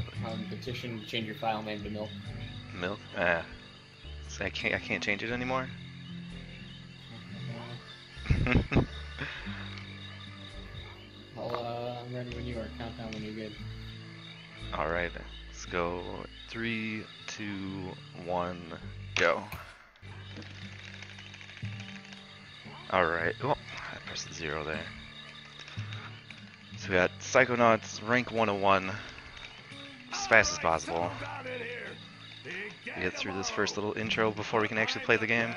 Probably. Petition to change your file name to milk. Milk? So I can't change it anymore? I'm ready when you are. Countdown when you're good. Alright, let's go. 3, 2, 1, go. Alright, oh, I pressed the 0 there. So we got Psychonauts, rank 101, as fast as possible. We get through this first little intro before we can actually play the game.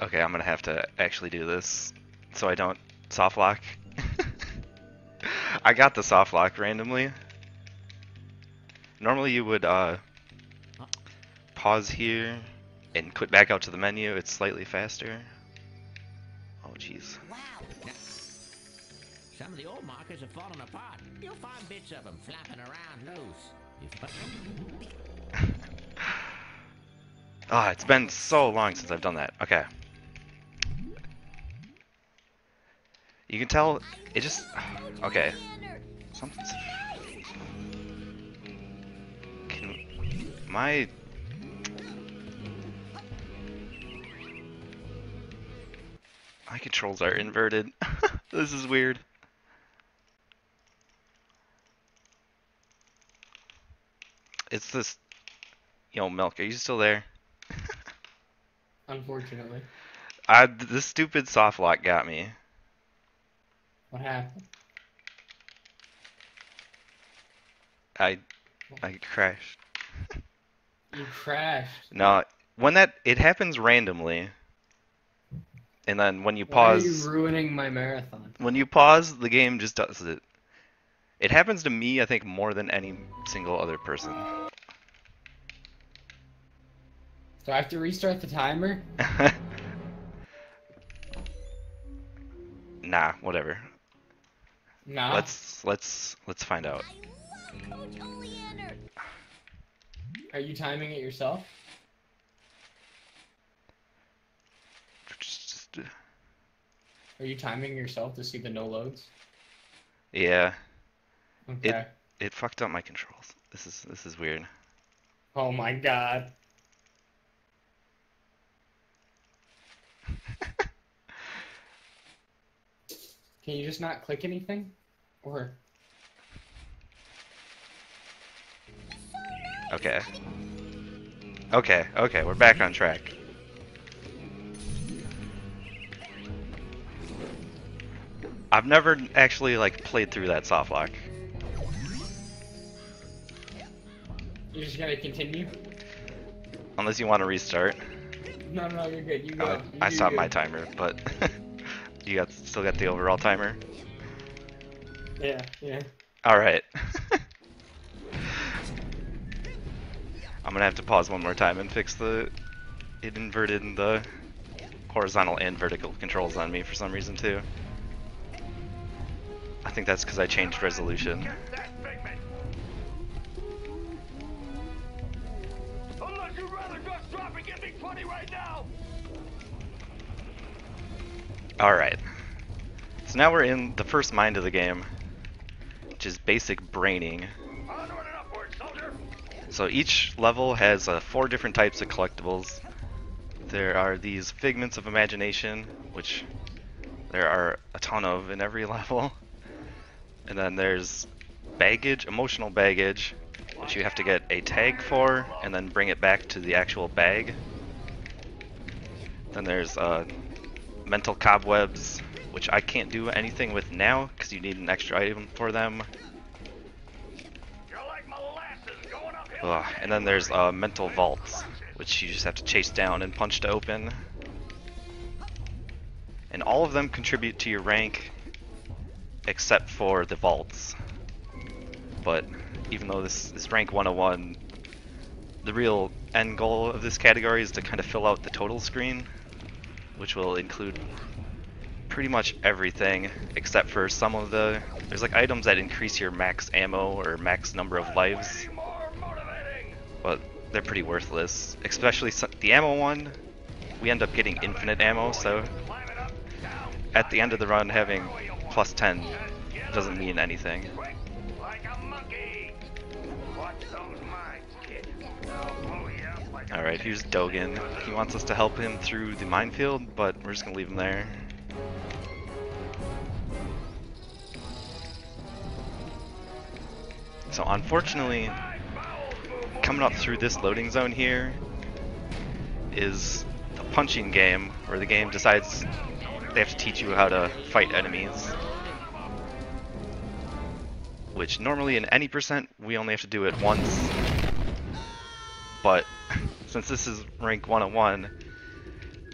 Okay, I'm gonna have to actually do this so I don't soft lock. I got the soft lock randomly. Normally you would pause here and quit back out to the menu. It's slightly faster. Oh jeez. Wow. Some of the old markers have fallen apart. You'll find bits of them flapping around loose. Ah, it's been so long since I've done that. Okay. You can tell it just okay. Something's my controls are inverted. This is weird. It's this, Milk, are you still there? Unfortunately. This stupid soft lock got me. What happened? I crashed. You crashed. No, it happens randomly. And then when you Why pause, are you ruining my marathon? when you pause, the game just does it. It happens to me, I think, more than any single other person. So I have to restart the timer? Nah, whatever. Nah. Let's find out. Are you timing it yourself? Are you timing yourself to see the no loads? Yeah. Okay. It fucked up my controls. This is weird. Oh my god. Can you just not click anything? Or Okay. Okay, we're back on track. I've never actually played through that soft lock. you're just gonna continue? Unless you want to restart. No, you're good. You go. I stopped my timer, but you still got the overall timer. Yeah. All right. I'm gonna have to pause one more time and fix it inverted the horizontal and vertical controls on me for some reason too. I think that's because I changed resolution. Alright. So now we're in the first mind of the game, which is basic braining. So each level has 4 different types of collectibles. There are these figments of imagination, which there are a ton of in every level. And then there's baggage, emotional baggage, which you have to get a tag for and then bring it back to the actual bag. Then there's mental cobwebs, which I can't do anything with now because you need an extra item for them. And then there's mental vaults, which you just have to chase down and punch to open. And all of them contribute to your rank, except for the vaults. But even though this is rank 101, the real end goal of this category is to kind of fill out the total screen, which will include pretty much everything except for some of there's items that increase your max ammo or max number of lives, but they're pretty worthless. Especially the ammo one, we end up getting infinite ammo, so at the end of the run having plus 10 it doesn't mean anything. Alright, here's Degen. He wants us to help him through the minefield, but we're just gonna leave him there. So unfortunately, coming up through this loading zone here is a punching game where the game decides they have to teach you how to fight enemies. Which normally in any percent, we only have to do it once. But since this is rank 101,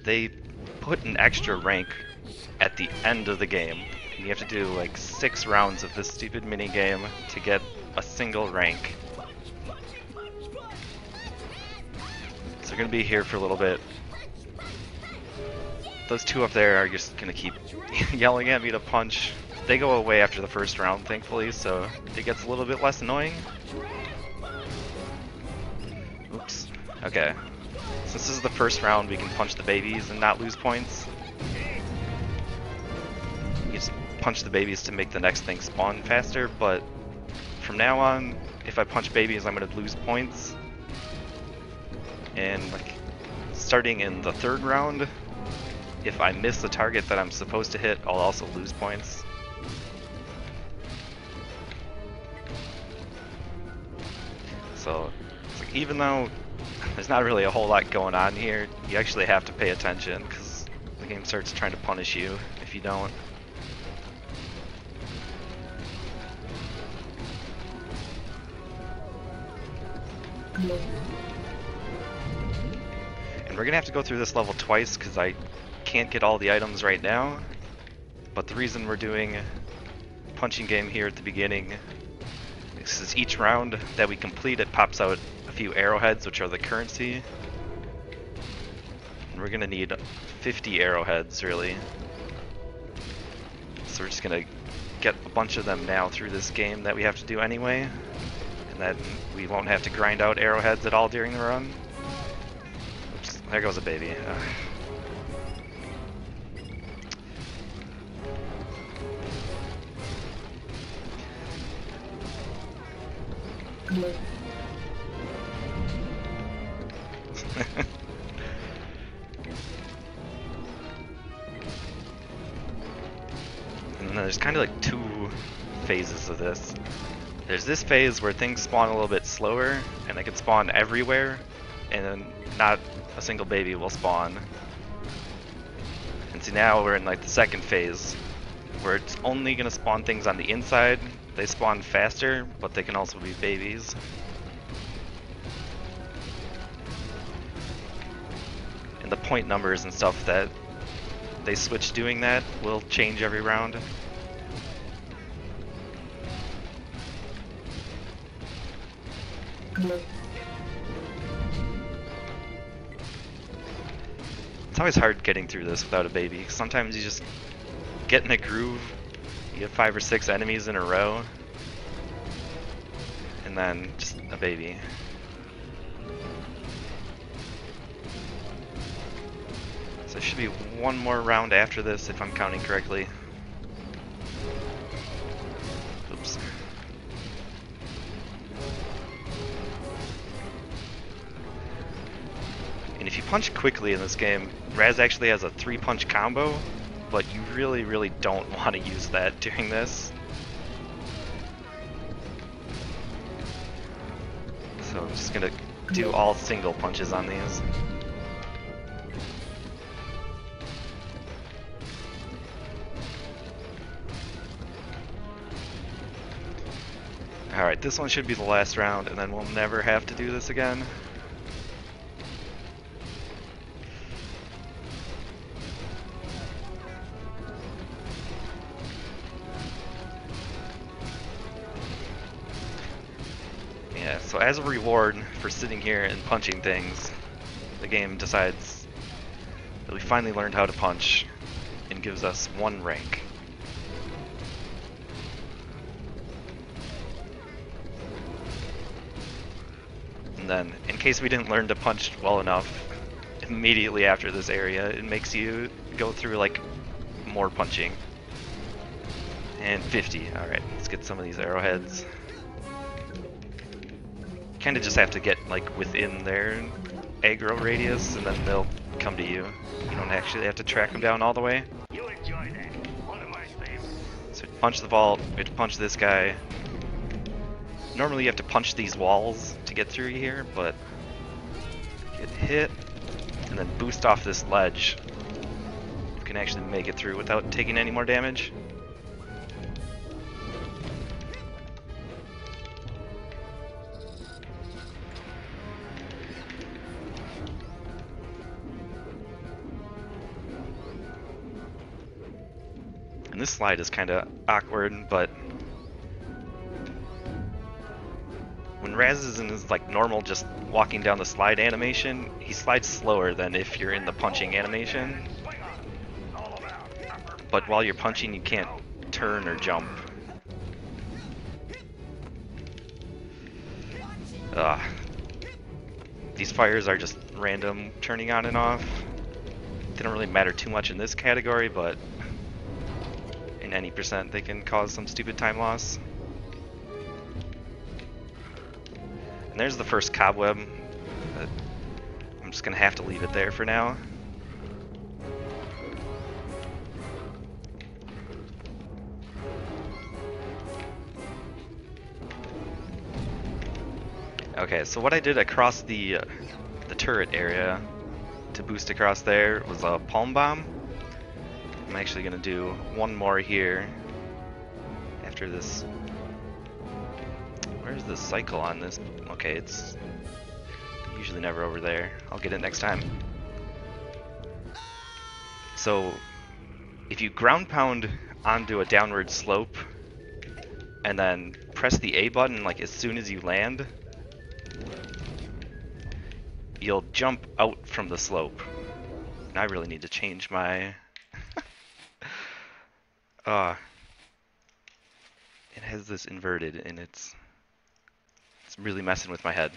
they put an extra rank at the end of the game. And you have to do like 6 rounds of this stupid mini game to get a single rank. So we're gonna be here for a little bit. Those two up there are just gonna keep yelling at me to punch. They go away after the first round, thankfully, so it gets a little bit less annoying. Oops. Okay. Since this is the first round, we can punch the babies and not lose points. You just punch the babies to make the next thing spawn faster, but from now on, if I punch babies, I'm gonna lose points. And like, starting in the third round, if I miss the target that I'm supposed to hit, I'll also lose points. So, it's like, even though there's not really a whole lot going on here, you actually have to pay attention, because the game starts trying to punish you if you don't. And we're gonna have to go through this level twice because I can't get all the items right now. But the reason we're doing punching game here at the beginning is each round that we complete, it pops out a few arrowheads, which are the currency. And we're gonna need 50 arrowheads, really. So we're just gonna get a bunch of them now through this game that we have to do anyway. And then we won't have to grind out arrowheads at all during the run. Oops, there goes a baby. And then there's kind of like 2 phases of this. There's this phase where things spawn a little bit slower, and they can spawn everywhere, and then not a single baby will spawn. And so now we're in like the second phase, where it's only gonna spawn things on the inside. They spawn faster, but they can also be babies. And the point numbers and stuff that they switch doing that will change every round. It's always hard getting through this without a baby. Sometimes you just get in a groove, you get 5 or 6 enemies in a row, and then just a baby. So there should be one more round after this if I'm counting correctly. Oops. And if you punch quickly in this game, Raz actually has a 3-punch combo, but you really don't want to use that during this. So I'm just gonna do all single punches on these. Alright, this one should be the last round, and then we'll never have to do this again. Yeah, so as a reward for sitting here and punching things, the game decides that we finally learned how to punch and gives us 1 rank. And then, in case we didn't learn to punch well enough, immediately after this area, it makes you go through like more punching. And 50. Alright, let's get some of these arrowheads. Kinda just have to get like within their aggro radius and then they'll come to you. You don't actually have to track them down all the way. You enjoy that. One of my favorites. So punch the vault, we have to punch this guy. Normally you have to punch these walls to get through here, but get hit and then boost off this ledge. You can actually make it through without taking any more damage. And this slide is kind of awkward, but when Raz is in his like normal just walking down the slide animation, he slides slower than if you're in the punching animation. But while you're punching, you can't turn or jump. These fires are just random turning on and off. They don't really matter too much in this category, but in any percent they can cause some stupid time loss. And there's the first cobweb, but I'm just gonna have to leave it there for now. Okay, so what I did across the turret area to boost across there was a palm bomb. I'm actually gonna do one more here after this. Where's the cycle on this? Okay, it's usually never over there. I'll get it next time. So if you ground pound onto a downward slope and then press the A button like as soon as you land, you'll jump out from the slope. And I really need to change my it has this inverted and it's really messing with my head.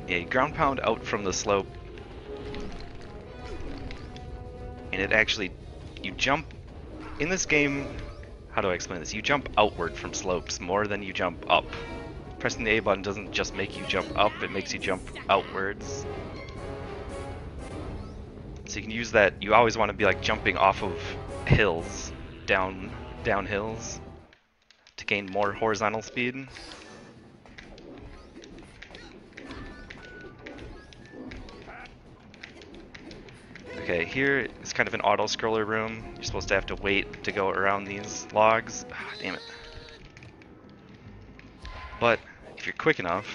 Yeah, you ground pound out from the slope and it actually, you jump in this game. How do I explain this? You jump outward from slopes more than you jump up. Pressing the A button doesn't just make you jump up, it makes you jump outwards. So you can use that. You always want to be like jumping off of hills, down hills, to gain more horizontal speed. Okay, here is kind of an auto-scroller room. You're supposed to have to wait to go around these logs. Ah, damn it. But if you're quick enough,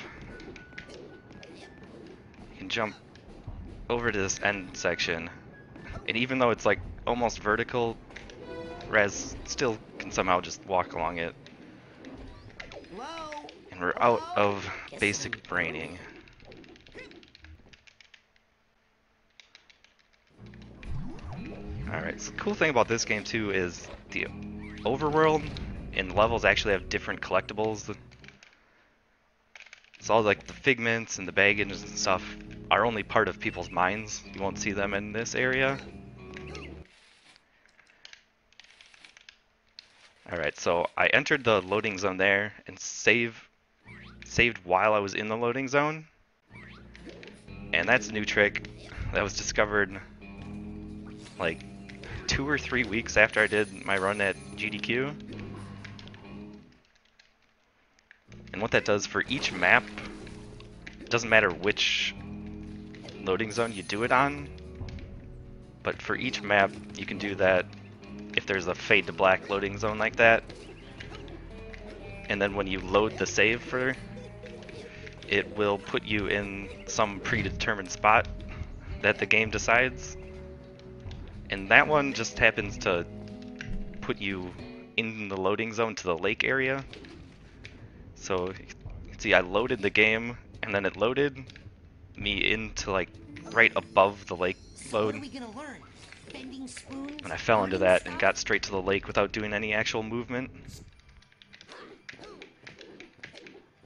you can jump over to this end section. And even though it's like almost vertical, Raz still can somehow just walk along it. And we're out of basic braining. Alright, so the cool thing about this game too is the overworld and levels actually have different collectibles. So all like the figments and the baggage and stuff are only part of people's minds. You won't see them in this area. Alright, so I entered the loading zone there and saved while I was in the loading zone. And that's a new trick that was discovered like 2 or 3 weeks after I did my run at GDQ. And what that does for each map, it doesn't matter which loading zone you do it on, but for each map you can do that if there's a fade to black loading zone like that. And then when you load the save for it will put you in some predetermined spot that the game decides. And that one just happens to put you in the loading zone to the lake area. So you can see I loaded the game and then it loaded me into like right above the lake load. What are we gonna learn? Bending spoons? And I fell into that and got straight to the lake without doing any actual movement.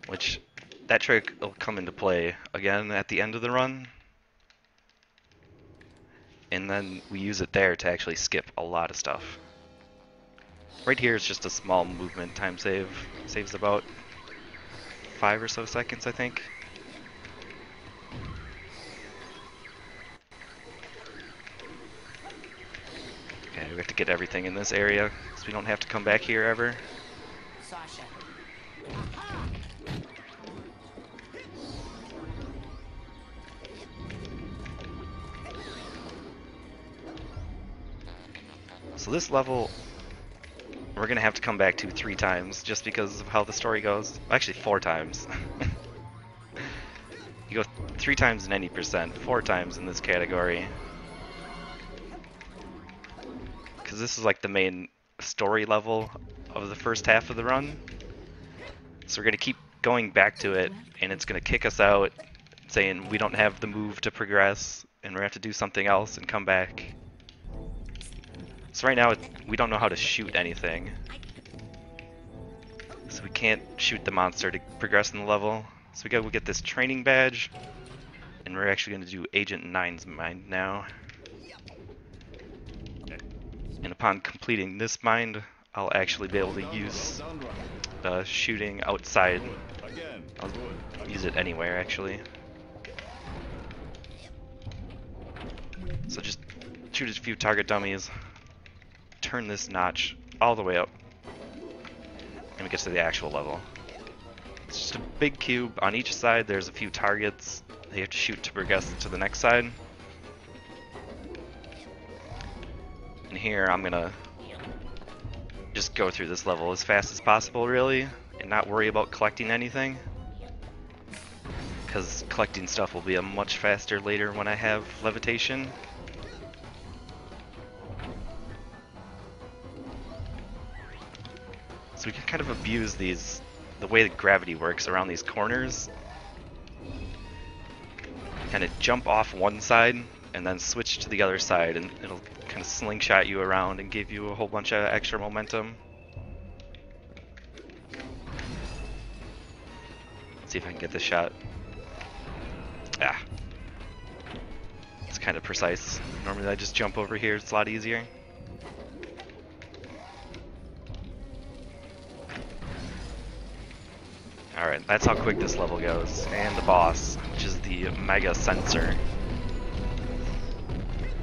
Which, that trick will come into play again at the end of the run. and then we use it there to actually skip a lot of stuff. Right here is just a small movement time save. Saves about 5 or so seconds, I think. Okay, we have to get everything in this area, so we don't have to come back here ever. Sasha. So this level, we're gonna have to come back to 3 times, just because of how the story goes. Actually, 4 times. You go 3 times in any percent, 4 times in this category. Because this is like the main story level of the first half of the run. So we're gonna keep going back to it, and it's gonna kick us out, saying we don't have the move to progress, and we're gonna have to do something else and come back. So right now, we don't know how to shoot anything. So we can't shoot the monster to progress in the level. So we gotta get this training badge, and we're actually gonna do Agent 9's mind now. And upon completing this mind, I'll actually be able to use shooting outside. I'll use it anywhere, actually. So just shoot a few target dummies, turn this notch all the way up, and we get to the actual level. It's just a big cube. On each side there's a few targets that you have to shoot to progress to the next side. And here I'm gonna just go through this level as fast as possible, really, and not worry about collecting anything, because collecting stuff will be a much faster later when I have levitation. So we can kind of abuse the way that gravity works around these corners. Kind of jump off one side and then switch to the other side, and it'll kind of slingshot you around and give you a whole bunch of extra momentum. Let's see if I can get this shot. Ah. It's kind of precise. Normally I just jump over here, it's a lot easier. Alright, that's how quick this level goes. And the boss, which is the Mega Sensor.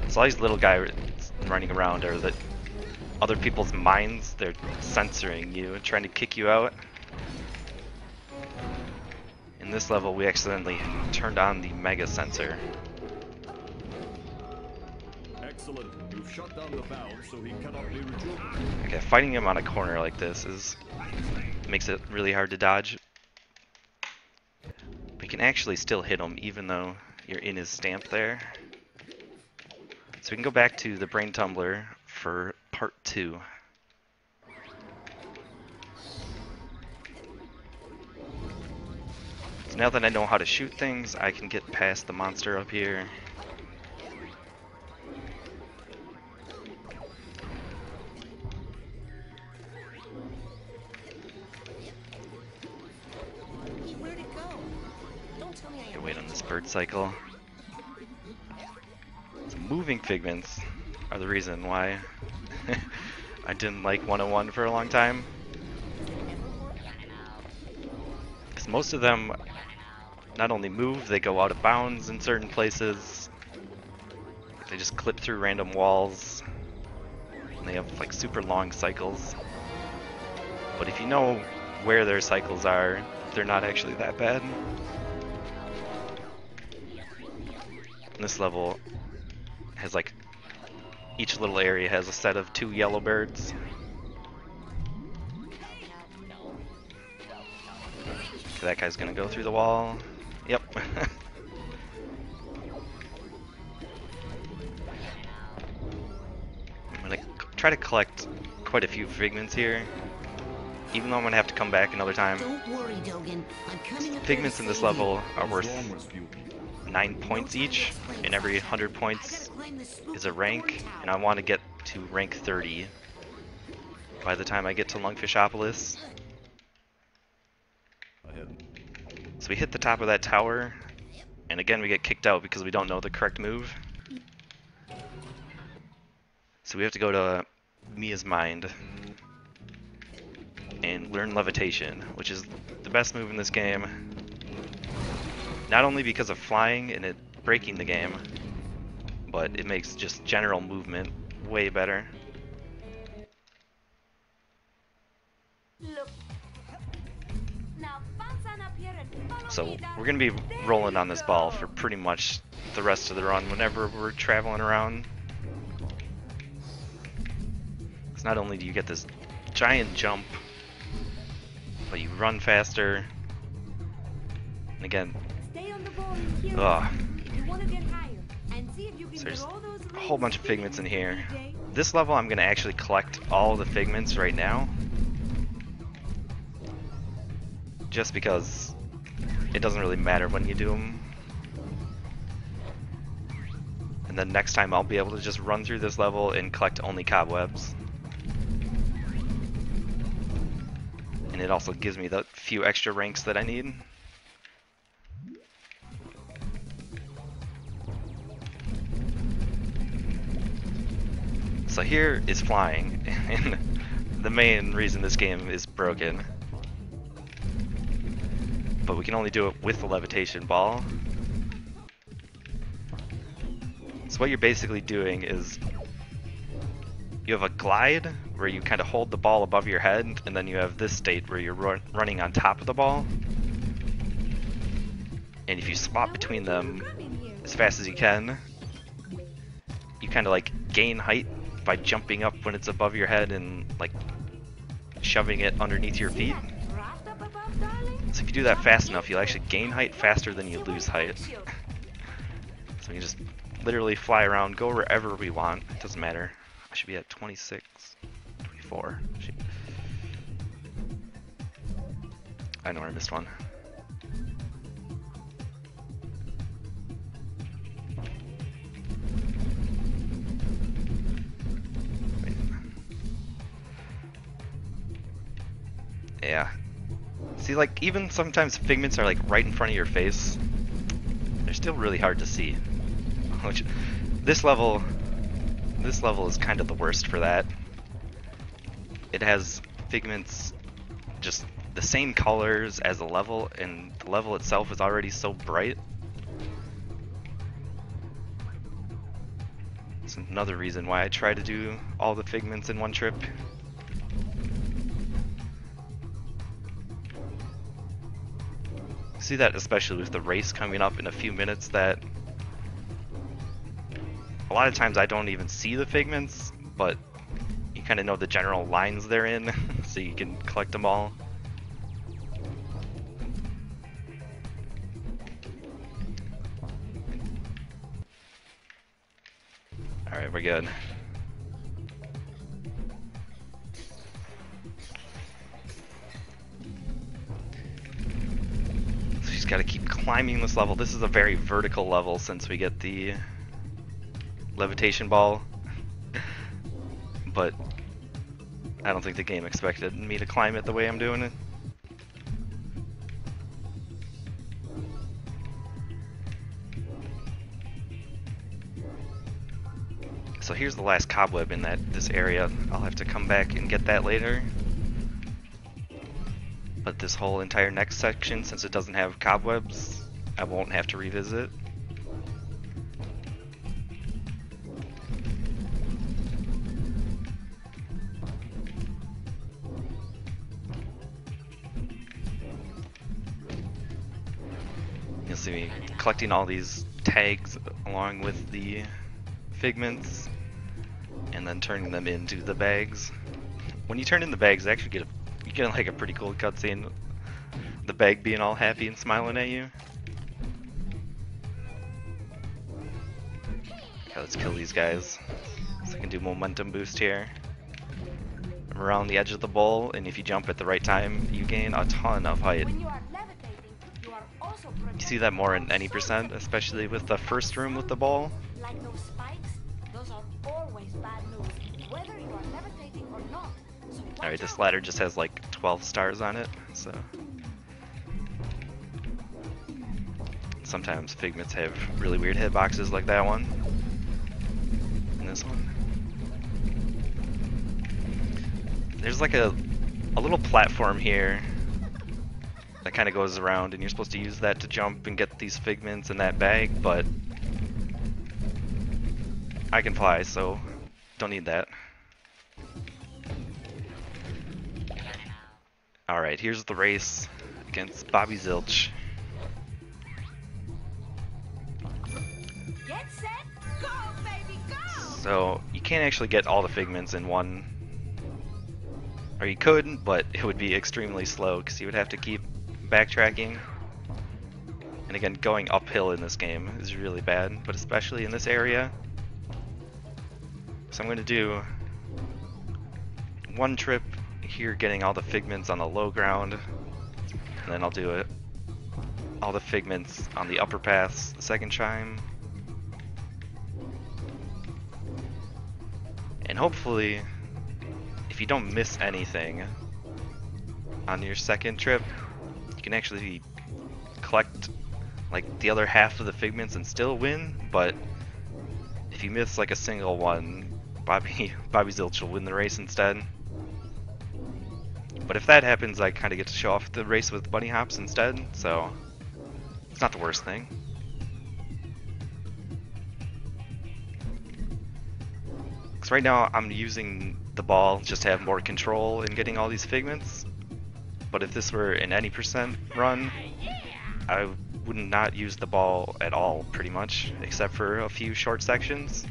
So all these little guys running around are the other people's minds. They're censoring you and trying to kick you out. In this level, we accidentally turned on the Mega Sensor. Excellent. You've shut down the valve, so he cannot be rejuvenated. Okay, fighting him on a corner like this makes it really hard to dodge. We can actually still hit him even though you're in his stamp there. So we can go back to the Brain Tumbler for part 2. So now that I know how to shoot things, I can get past the monster up here. Where'd it go? Don't tell me I Wait on this bird cycle. So moving figments are the reason why I didn't like 101 for a long time. Because most of them not only move, they go out of bounds in certain places. They just clip through random walls. And they have like super long cycles. But if you know where their cycles are, they're not actually that bad. And this level has like, each little area has a set of 2 yellow birds. Okay, that guy's gonna go through the wall. Yep. I'm gonna try to collect quite a few figments here, even though I'm gonna have to come back another time. Don't worry, Degen. I'm coming up Figments there in to this save you. level are What's worth wrong with you? 9 points each, and every 100 points is a rank, and I want to get to rank 30 by the time I get to Lungfishopolis. Ahead. So we hit the top of that tower, and again we get kicked out because we don't know the correct move. So we have to go to Mia's mind and learn levitation, which is the best move in this game. Not only because of flying and it breaking the game, but it makes just general movement way better. Look. Now bounce on up here and follow So me down. we're going to be rolling on this ball for pretty much the rest of the run whenever we're traveling around. Because not only do you get this giant jump, but you run faster. And again, Stay on the ball and here. ugh, You want to get higher and see if you can so there's get all those a whole bunch of rings figments in spinning here. every day. This level I'm going to actually collect all the figments right now. Just because it doesn't really matter when you do them. And then next time I'll be able to just run through this level and collect only cobwebs. And it also gives me the few extra ranks that I need. So here is flying, and the main reason this game is broken. But we can only do it with the levitation ball. So what you're basically doing is you have a glide where you kind of hold the ball above your head, and then you have this state where you're running on top of the ball. And if you swap between them as fast as you can, you kind of like gain height by jumping up when it's above your head and like shoving it underneath your feet. Draft up above, darling? So if you do that fast enough, you'll actually gain height faster than you lose height. So we can just literally fly around, go wherever we want. It doesn't matter. I should be at 26, 24. I know I missed one. Wait. Yeah. See, like, even sometimes figments are like right in front of your face. They're still really hard to see. Which, this level is kind of the worst for that. It has figments just the same colors as the level, and the level itself is already so bright. It's another reason why I try to do all the figments in one trip. See that especially with the race coming up in a few minutes, that a lot of times I don't even see the figments, but you kind of know the general lines they're in, so you can collect them all. Alright, we're good. So she's got to keep climbing this level. This is a very vertical level since we get the levitation ball, but I don't think the game expected me to climb it the way I'm doing it. So here's the last cobweb in this area. I'll have to come back and get that later. But this whole entire next section, since it doesn't have cobwebs, I won't have to revisit. You'll see me collecting all these tags along with the figments and then turning them into the bags. When you turn in the bags, you actually get like a pretty cool cutscene. The bag being all happy and smiling at you. Okay, let's kill these guys. So I can do momentum boost here. I'm around the edge of the bowl, and if you jump at the right time, you gain a ton of height. When you are levitating, you are also You see that more in any percent, especially with the first room with the ball. like those spikes, those are always bad news, whether you are levitating or not. So Alright, this ladder just has like 12 stars on it, so sometimes figments have really weird hitboxes like that one. And this one. there's like a little platform here that kind of goes around, and you're supposed to use that to jump and get these figments in that bag, but I can fly, so don't need that. Alright, here's the race against Bobby Zilch. Get set, go, baby, go! So, you can't actually get all the figments in one. Or you could, but it would be extremely slow because you would have to keep backtracking. And again, going uphill in this game is really bad, but especially in this area. So I'm going to do one trip here getting all the figments on the low ground, and then I'll do all the figments on the upper paths the second time. And hopefully, if you don't miss anything on your second trip, you can actually collect like the other half of the figments and still win, but if you miss like a single one, Bobby Zilch will win the race instead. But if that happens, I kind of get to show off the race with bunny hops instead, so it's not the worst thing. Because right now I'm using the ball just to have more control in getting all these figments. But if this were an any percent run, I would not use the ball at all, pretty much, except for a few short sections.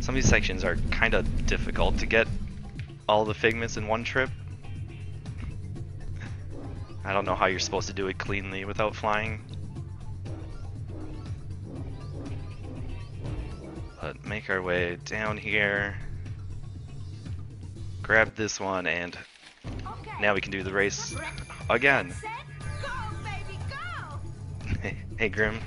Some of these sections are kind of difficult to get all the figments in one trip. I don't know how you're supposed to do it cleanly without flying. But make our way down here, grab this one, and now we can do the race again. Set, go, baby, go! Hey Grim.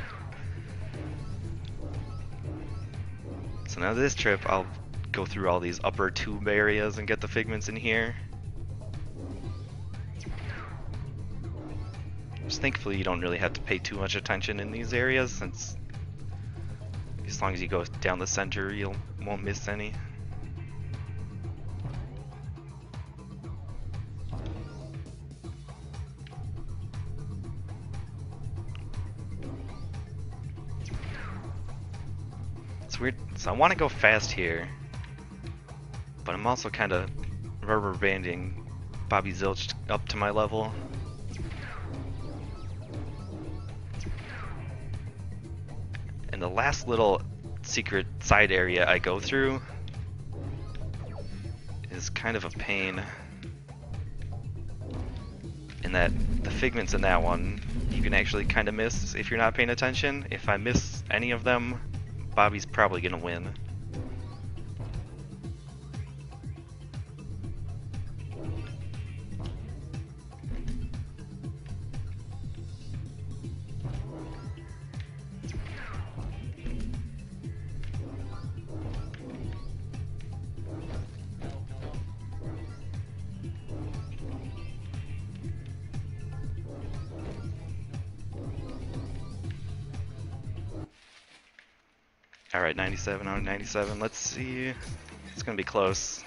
So now this trip I'll go through all these upper tube areas and get the figments in here. Just thankfully you don't really have to pay too much attention in these areas, since as long as you go down the center you won't miss any. It's weird, so I want to go fast here, but I'm also kind of rubber banding Bobby Zilch up to my level. And the last little secret side area I go through is kind of a pain, in that the figments in that one you can actually kind of miss if you're not paying attention. If I miss any of them, Bobby's probably gonna win. Alright, 97 out of 97. Let's see. It's gonna be close.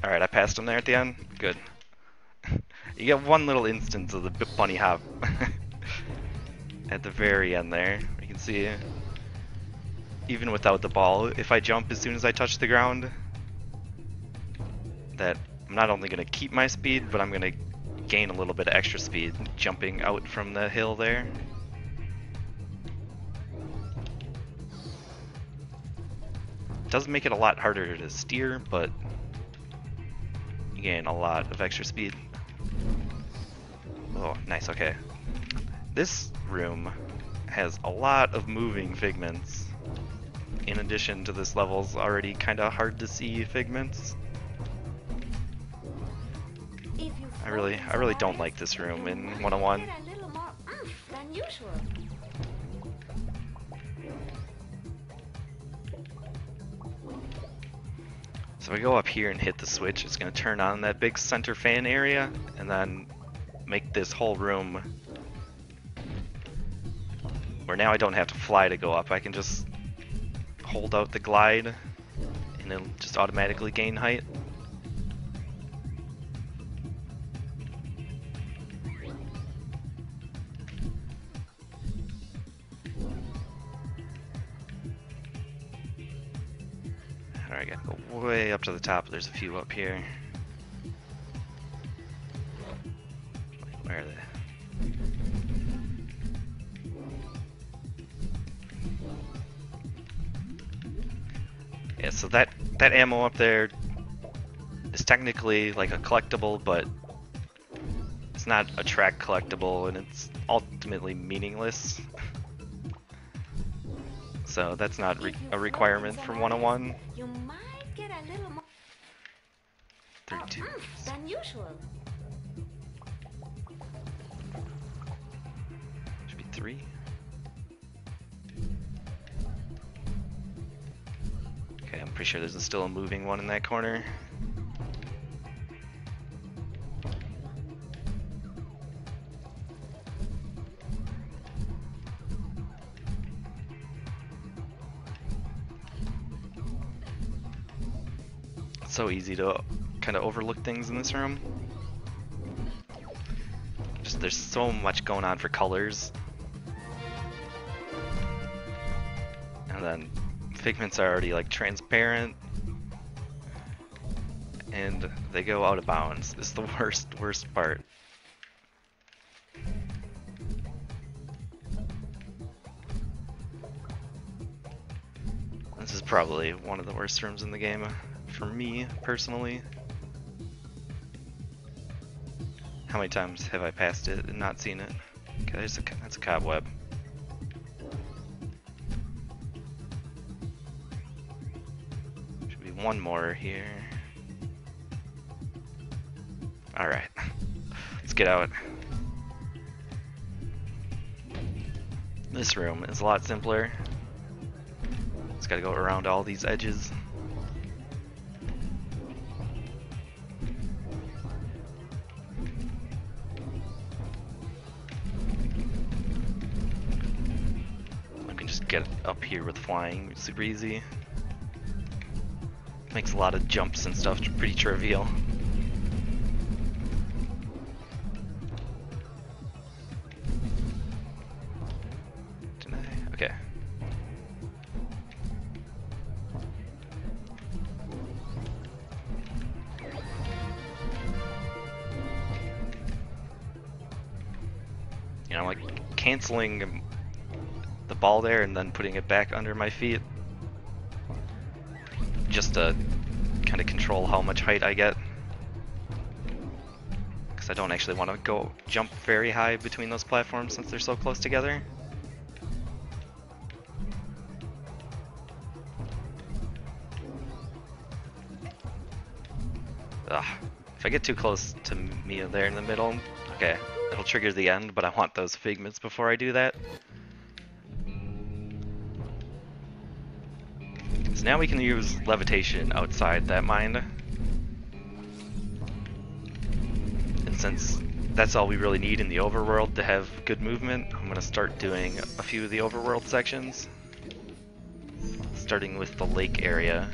Alright, I passed him there at the end. Good. You get one little instance of the bunny hop at the very end there. You can see, even without the ball, if I jump as soon as I touch the ground, that I'm not only gonna keep my speed, but I'm gonna gain a little bit of extra speed jumping out from the hill there. Does make it a lot harder to steer, but you gain a lot of extra speed. Oh, nice, okay. This room has a lot of moving figments, in addition to this level's already kind of hard to see figments. I really don't like this room in 101. Get a little more oomph than usual. So I go up here and hit the switch, it's going to turn on that big center fan area, and then make this whole room where now I don't have to fly to go up. I can just hold out the glide, and it'll just automatically gain height. Alright, I gotta go way up to the top. There's a few up here. Wait, where are they? Yeah, so that ammo up there is technically like a collectible, but it's not a track collectible, and it's ultimately meaningless. So that's not a requirement from 101. You might get a little more 32. than usual. Should be 3. Okay, I'm pretty sure there's still a moving one in that corner. It's so easy to kind of overlook things in this room. Just there's so much going on for colors. And then figments are already like transparent, and they go out of bounds. This is the worst part. This is probably one of the worst rooms in the game for me personally. How many times have I passed it and not seen it? Okay, that's a cobweb. Should be one more here. Alright, let's get out. This room is a lot simpler. Just gotta go around all these edges. I can just get up here with flying, it's super easy. Makes a lot of jumps and stuff pretty trivial. Okay. You know, like canceling the ball there and then putting it back under my feet just to kind of control how much height I get. Because I don't actually want to jump very high between those platforms since they're so close together. Ugh. If I get too close to Mia there in the middle, okay, it'll trigger the end, but I want those figments before I do that. So now we can use levitation outside that mine. And since that's all we really need in the overworld to have good movement, I'm going to start doing a few of the overworld sections. Starting with the lake area.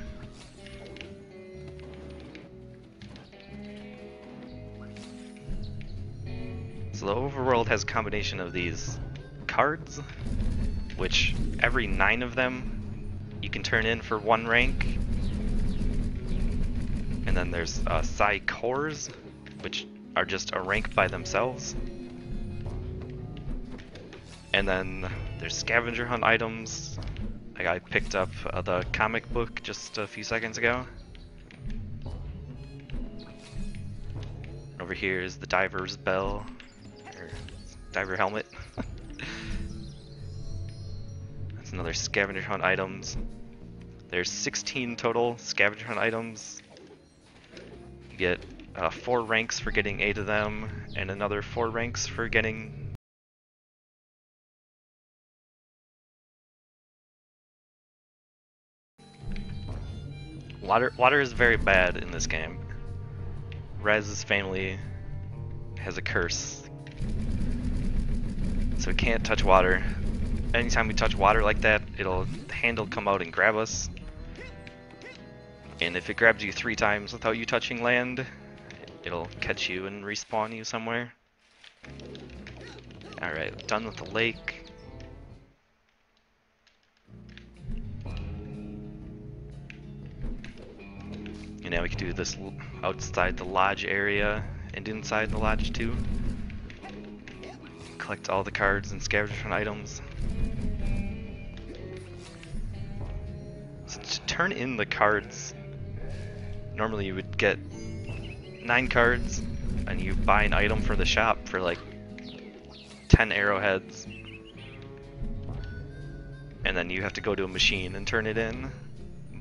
So the overworld has a combination of these cards, which every 9 of them you can turn in for 1 rank. And then there's Psy cores, which are just a rank by themselves. And then there's scavenger hunt items. Like I picked up the comic book just a few seconds ago. Over here is the diver's bell. Diver helmet. That's another scavenger hunt items. There's 16 total scavenger hunt items. You get 4 ranks for getting 8 of them, and another 4 ranks for getting Water is very bad in this game. Rez's family has a curse, so we can't touch water. Anytime we touch water like that, the hand will come out and grab us. And if it grabs you 3 times without you touching land, it'll catch you and respawn you somewhere. Alright, done with the lake. And now we can do this outside the lodge area and inside the lodge too. Collect all the cards and scavenge from items. So to turn in the cards, normally you would get 9 cards and you buy an item for the shop for like 10 arrowheads. And then you have to go to a machine and turn it in.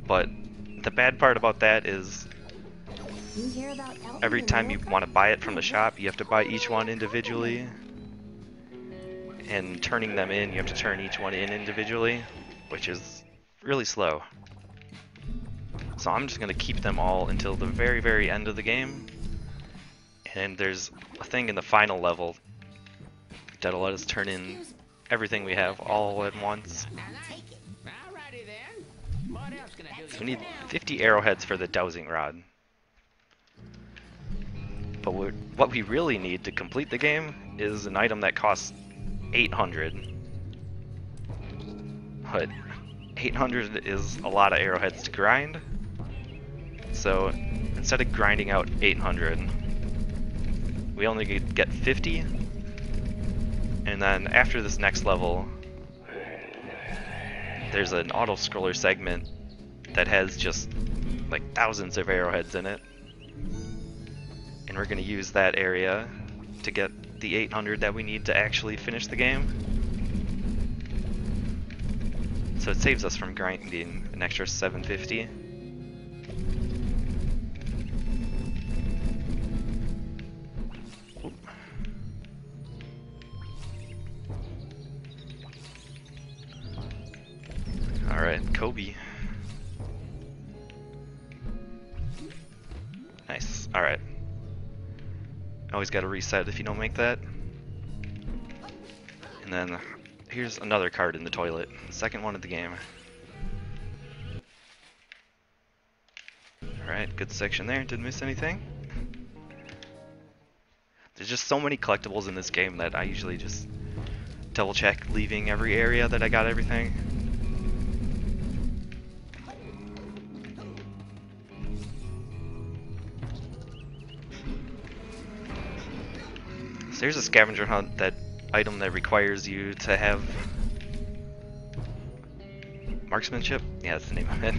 But the bad part about that is every time you want to buy it from the shop, you have to buy each one individually. And turning them in, you have to turn each one in individually, which is really slow. So I'm just going to keep them all until the very, very end of the game. And there's a thing in the final level that'll let us turn in everything we have all at once. So we need 50 arrowheads for the dowsing rod. But what we really need to complete the game is an item that costs 800. But 800 is a lot of arrowheads to grind. So instead of grinding out 800, we only get 50. And then after this next level, there's an auto-scroller segment that has just like thousands of arrowheads in it. And we're going to use that area to get the 800 that we need to actually finish the game. So it saves us from grinding an extra 750. Oop. Alright, Kobe. Nice, alright. Always gotta reset if you don't make that. And then here's another card in the toilet. Second one of the game. Alright, good section there. Didn't miss anything. There's just so many collectibles in this game that I usually just double check leaving every area that I got everything. So there's a scavenger hunt item that requires you to have marksmanship? Yeah, that's the name of it.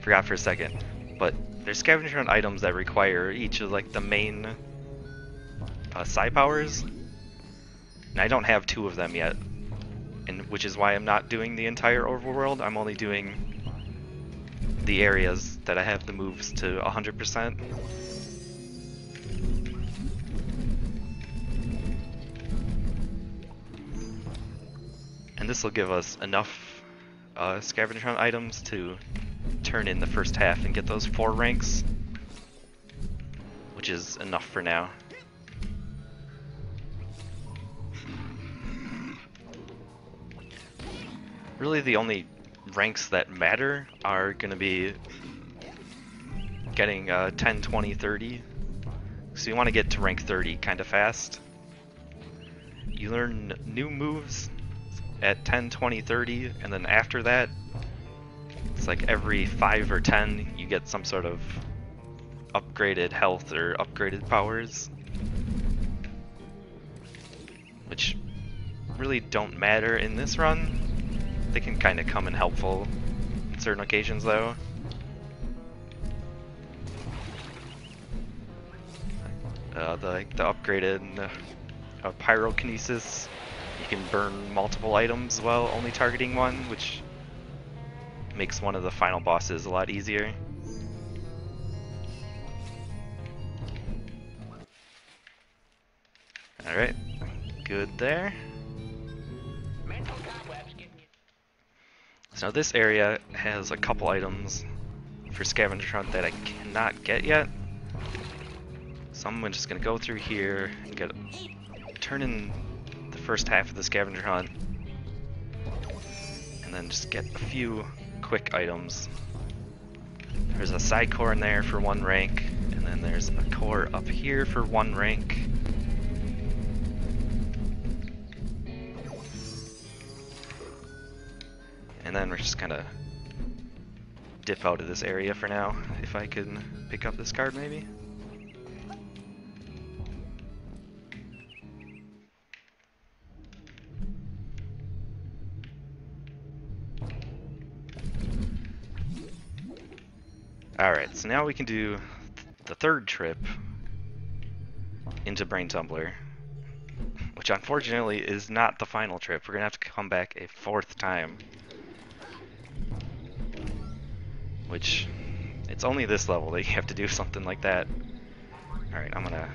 Forgot for a second. But there's scavenger hunt items that require each of like the main psi powers. And I don't have 2 of them yet. And which is why I'm not doing the entire overworld. I'm only doing the areas that I have the moves to 100%. And this will give us enough scavenger hunt items to turn in the first half and get those 4 ranks, which is enough for now. Really the only ranks that matter are going to be getting 10, 20, 30. So you want to get to rank 30 kind of fast. You learn new moves at 10, 20, 30, and then after that, it's like every 5 or 10 you get some sort of upgraded health or upgraded powers, which really don't matter in this run. They can kind of come in helpful in certain occasions though. The upgraded pyrokinesis. You can burn multiple items while only targeting one, which makes one of the final bosses a lot easier. Alright, good there. So this area has a couple items for scavenger hunt that I cannot get yet. So I'm just gonna go through here and turn in the first half of the scavenger hunt, and then just get a few quick items. There's a side core in there for 1 rank, and then there's a core up here for 1 rank. And then we're just gonna dip out of this area for now. If I can pick up this card, maybe. Alright, so now we can do the 3rd trip into Brain Tumbler, which unfortunately is not the final trip. We're gonna have to come back a 4th time. Which, it's only this level that you have to do something like that. Alright, I'm gonna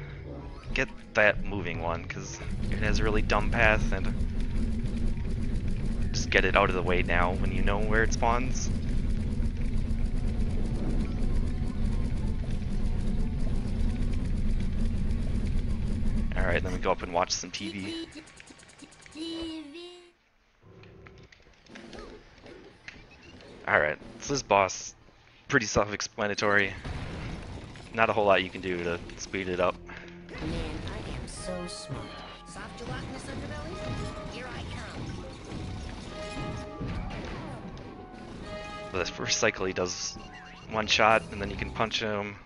get that moving one, because it has a really dumb path, and just get it out of the way now when you know where it spawns. Alright, then we go up and watch some TV. Alright, so this boss, pretty self-explanatory. Not a whole lot you can do to speed it up. Man, I am so smart. Soft gelatinous underbelly? Here I come. But this first cycle he does 1 shot, and then you can punch him.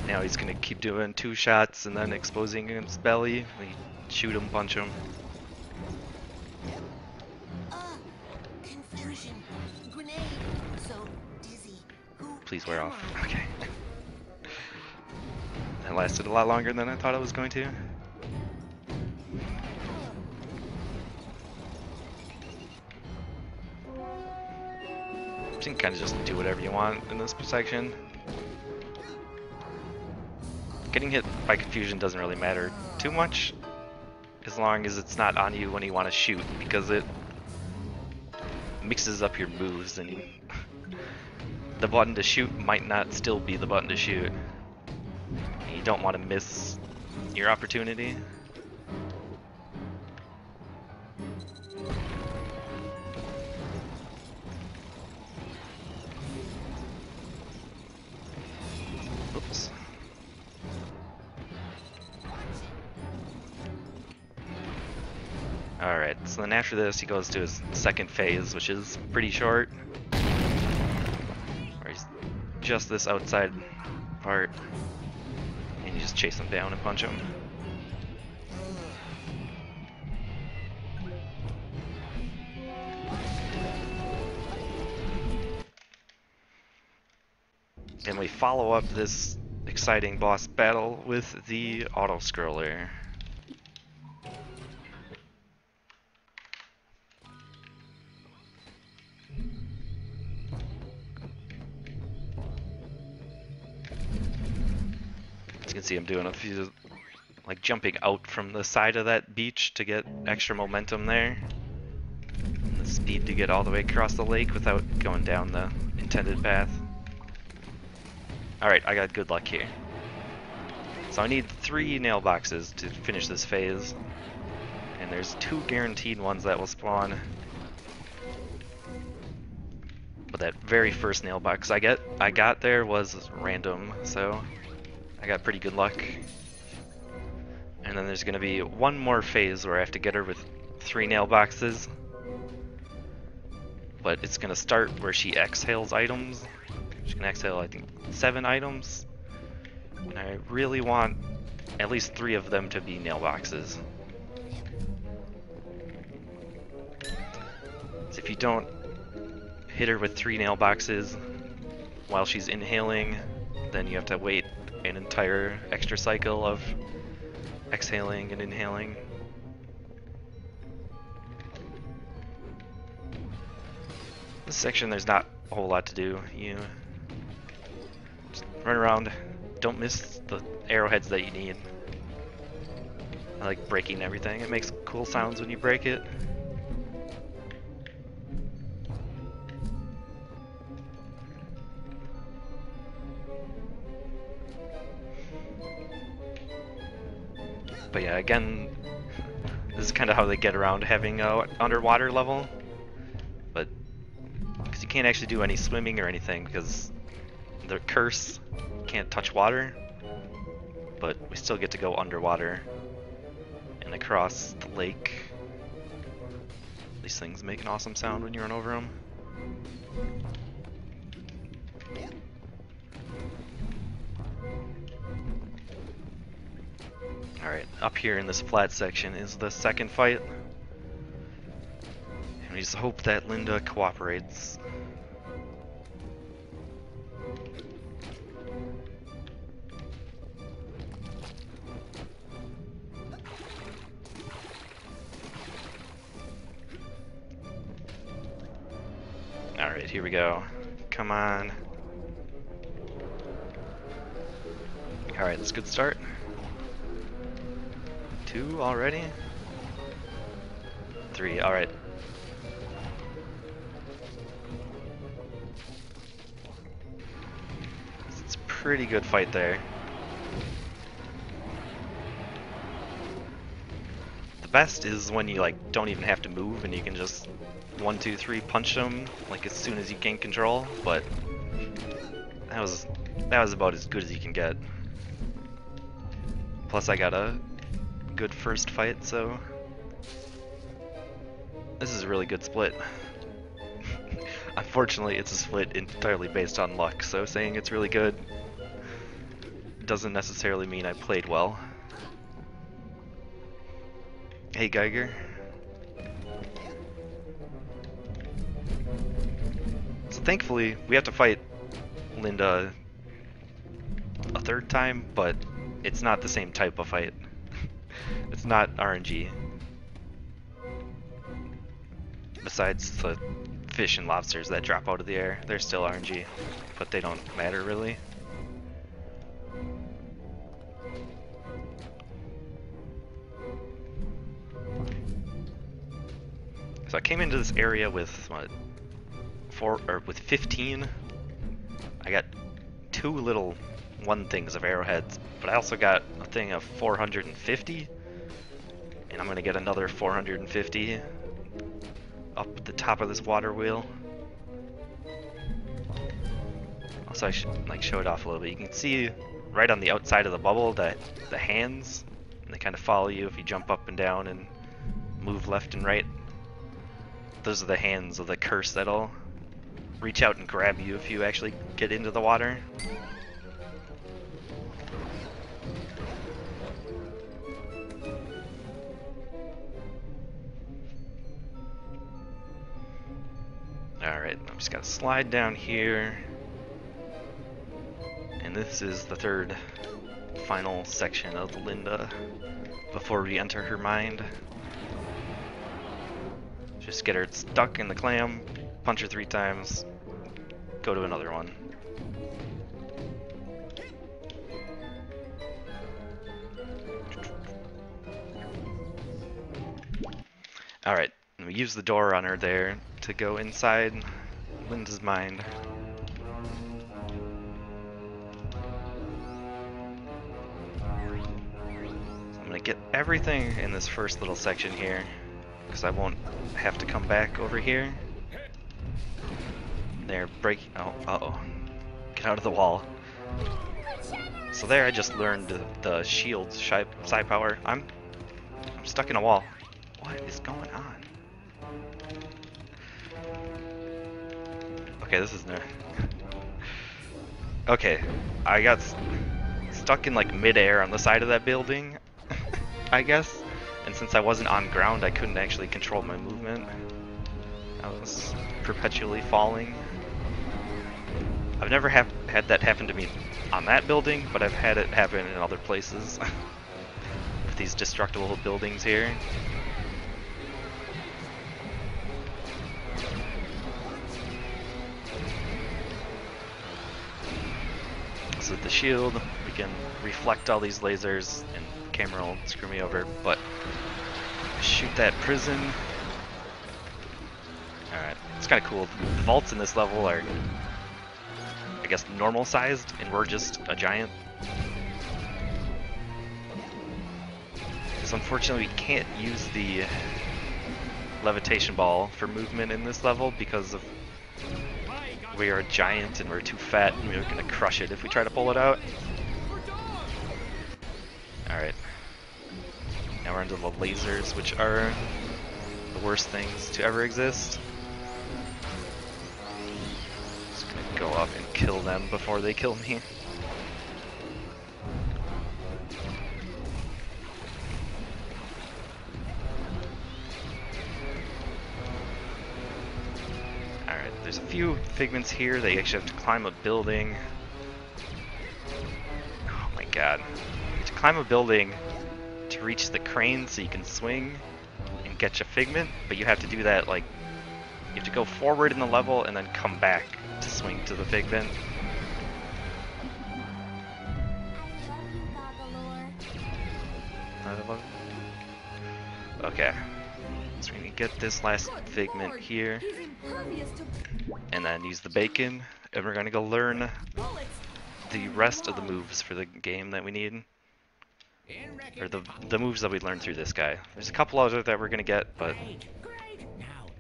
Now he's gonna keep doing 2 shots and then exposing his belly. We shoot him, punch him. Confusion. Grenade. So dizzy. Who Please wear am off. I? Okay. That lasted a lot longer than I thought it was going to. You can kind of just do whatever you want in this section. Getting hit by confusion doesn't really matter too much, as long as it's not on you when you want to shoot, because it mixes up your moves, and the button to shoot might not still be the button to shoot. And you don't want to miss your opportunity. Oops. Alright, so then after this he goes to his 2nd phase, which is pretty short. Where he's just this outside part, and you just chase him down and punch him. And we follow up this exciting boss battle with the auto-scroller. You can see him doing a few, like jumping out from the side of that beach to get extra momentum there. And the speed to get all the way across the lake without going down the intended path. Alright, I got good luck here. So I need 3 nail boxes to finish this phase. And there's 2 guaranteed ones that will spawn. But that very first nail box I got there was random, so I got pretty good luck. And then there's gonna be 1 more phase where I have to get her with 3 nail boxes. But it's gonna start where she exhales items. She can exhale, I think, 7 items. And I really want at least 3 of them to be nail boxes. So if you don't hit her with 3 nail boxes while she's inhaling, then you have to wait an entire extra cycle of exhaling and inhaling. This section, there's not a whole lot to do. You just run around, don't miss the arrowheads that you need. I like breaking everything. It makes cool sounds when you break it. But yeah, again, this is kind of how they get around having a underwater level. But because you can't actually do any swimming or anything because the curse can't touch water. But we still get to go underwater and across the lake. These things make an awesome sound when you run over them. Alright, up here in this flat section is the second fight. And we just hope that Linda cooperates. Alright, here we go. Come on. Alright, that's a good start. 2 already? 3, alright. It's a pretty good fight there. The best is when you like don't even have to move and you can just 1, 2, 3 punch them like as soon as you gain control, but that was about as good as you can get. Plus I got a good first fight, so this is a really good split. Unfortunately, it's a split entirely based on luck, so saying it's really good doesn't necessarily mean I played well. Hey Geiger. So thankfully, we have to fight Linda a third time, but it's not the same type of fight. It's not RNG. Besides the fish and lobsters that drop out of the air, they're still RNG, but they don't matter really. So I came into this area with what, 15. I got 2 little 1 things of arrowheads, but I also got a thing of 450, and I'm gonna get another 450 up the top of this water wheel. Also, I should like show it off a little bit. You can see right on the outside of the bubble that the hands, and they kind of follow you if you jump up and down and move left and right. Those are the hands of the curse that'll reach out and grab you if you actually get into the water. Alright, I'm just gotta slide down here. And this is the third final section of Linda before we enter her mind. Just get her stuck in the clam, punch her 3 times, go to another one. Alright, and we use the door on her there to go inside Linda's mind. So I'm gonna get everything in this first little section here, because I won't have to come back over here. They're breaking. Oh, uh-oh. Get out of the wall. So there I just learned the shield psi power. I'm stuck in a wall. What is going on? Okay, this is new. Okay, I got stuck in like mid-air on the side of that building, I guess. And since I wasn't on ground, I couldn't actually control my movement. I was perpetually falling. I've never had that happen to me on that building, but I've had it happen in other places. With these destructible buildings here. So with the shield, we can reflect all these lasers, and the camera will screw me over, but shoot that prison. Alright, it's kind of cool. The vaults in this level are, I guess, normal sized, and we're just a giant. So unfortunately we can't use the levitation ball for movement in this level because of we are a giant and we're too fat and we're gonna crush it if we try to pull it out. Alright. Now we're into the lasers, which are the worst things to ever exist. Just gonna go up and kill them before they kill me. Alright, there's a few figments here. They actually have to climb a building. Oh my god. You have to climb a building to reach the crane so you can swing and get your figment, but you have to do that like you have to go forward in the level and then come back to swing to the figment. Okay, so we need to get this last figment here and then use the bacon, and we're gonna go learn the rest of the moves for the game that we need. Or the moves that we learned through this guy. There's a couple other that we're gonna get, but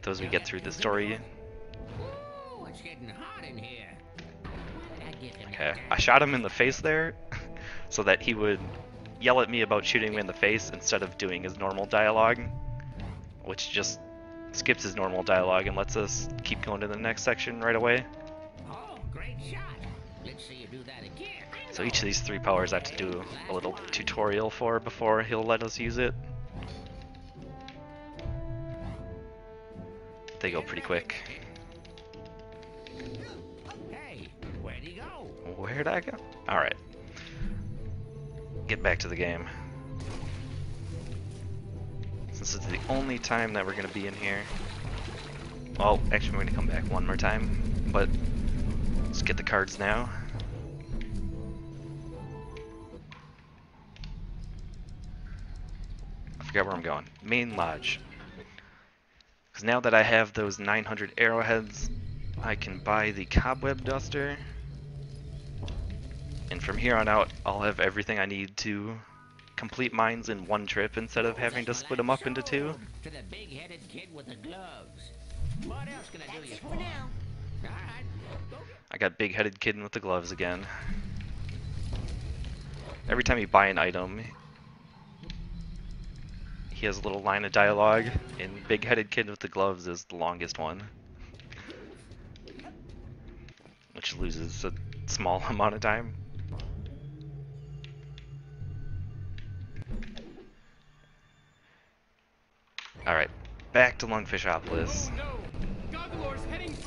those we get through the story. Okay, I shot him in the face there, so that he would yell at me about shooting me in the face instead of doing his normal dialogue, which just skips his normal dialogue and lets us keep going to the next section right away. Oh, great shot. Let's see you do that again. So each of these 3 powers I have to do a little tutorial for before he'll let us use it. They go pretty quick. Hey, where'd he go? Where'd I go? Alright. Get back to the game. This is the only time that we're going to be in here. Well, actually we're going to come back one more time, but let's get the cards now. I forgot where I'm going. Main Lodge. Because now that I have those 900 arrowheads, I can buy the cobweb duster. And from here on out, I'll have everything I need to complete mines in one trip instead of having to split them up into 2. To the big-headed kid with the gloves. What else can I do you That's it for? for now. All right. Go get I got big-headed kid with the gloves again. Every time you buy an item, he has a little line of dialogue, and big-headed kid with the gloves is the longest one, which loses a small amount of time. Alright, back to Lungfishopolis.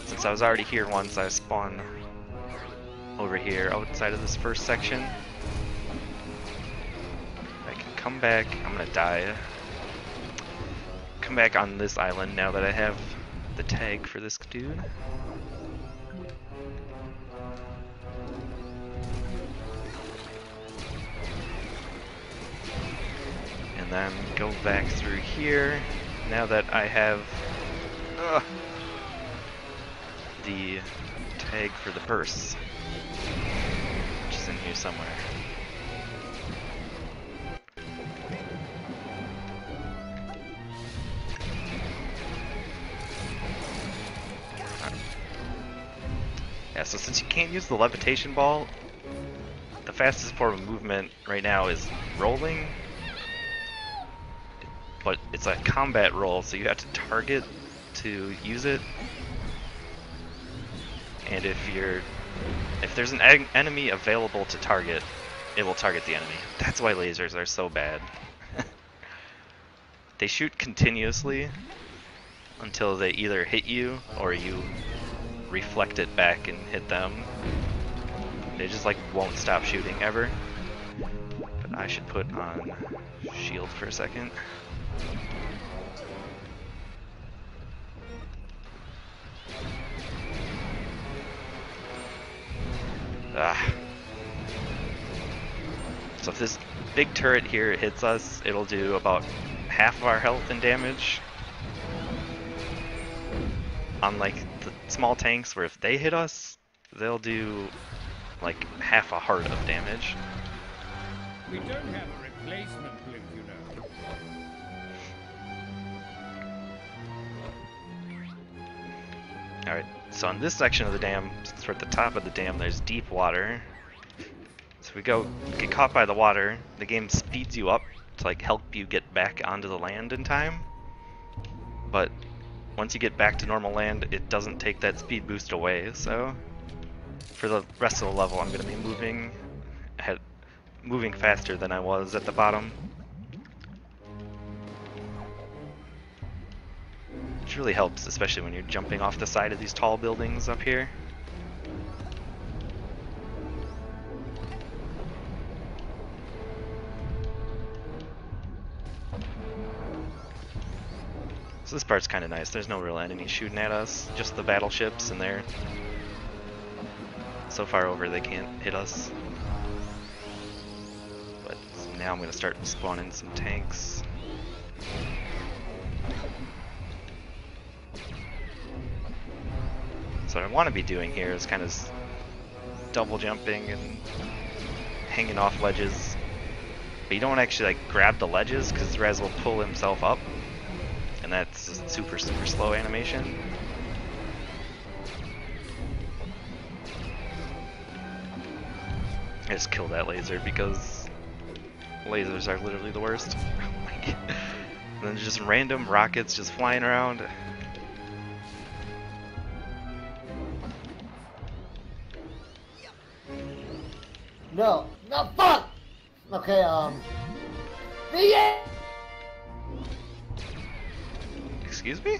Since I was already here once, I spawn over here outside of this first section. I can come back. I'm gonna die. Come back on this island now that I have the tag for this dude. And then go back through here now that I have the tag for the purse, which is in here somewhere. Yeah, so since you can't use the levitation ball, the fastest form of movement right now is rolling. But it's a combat roll, so you have to target to use it. And if there's an enemy available to target, it will target the enemy. That's why lasers are so bad. They shoot continuously until they either hit you or you reflect it back and hit them. They just like won't stop shooting ever. But I should put on shield for a second. So if this big turret here hits us, it'll do about half of our health and damage. Unlike the small tanks where if they hit us, they'll do like half a heart of damage. We don't have a replacement blimp, you know. Alright, so on this section of the dam, since we're at the top of the dam, there's deep water. So we get caught by the water, the game speeds you up to like help you get back onto the land in time. But once you get back to normal land, it doesn't take that speed boost away, so for the rest of the level I'm going to be moving faster than I was at the bottom. Which really helps, especially when you're jumping off the side of these tall buildings up here. So this part's kind of nice. There's no real enemies shooting at us, just the battleships, and they're so far over they can't hit us. But now I'm going to start spawning some tanks. So what I want to be doing here is kind of double jumping and hanging off ledges. But you don't actually like grab the ledges because Raz will pull himself up. And that's a super slow animation. I just killed that laser because lasers are literally the worst. And then just random rockets just flying around. No, fuck! Okay, yeah! Excuse me?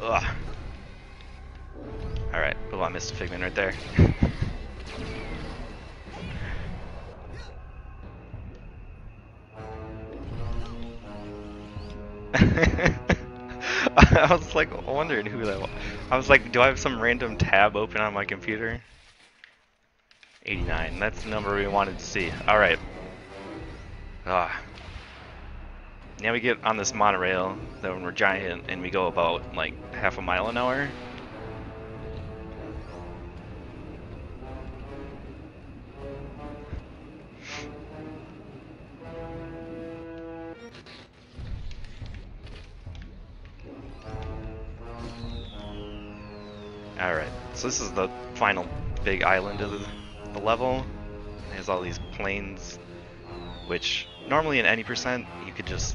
Ugh. Alright, oh, I missed a figment right there. I was like wondering who that was. I was like, do I have some random tab open on my computer? 89, that's the number we wanted to see. Alright. Ah. Now we get on this monorail, that when we're giant, and we go about like half a mile an hour. Alright, so this is the final big island of the level. It has all these planes, which normally in any percent you could just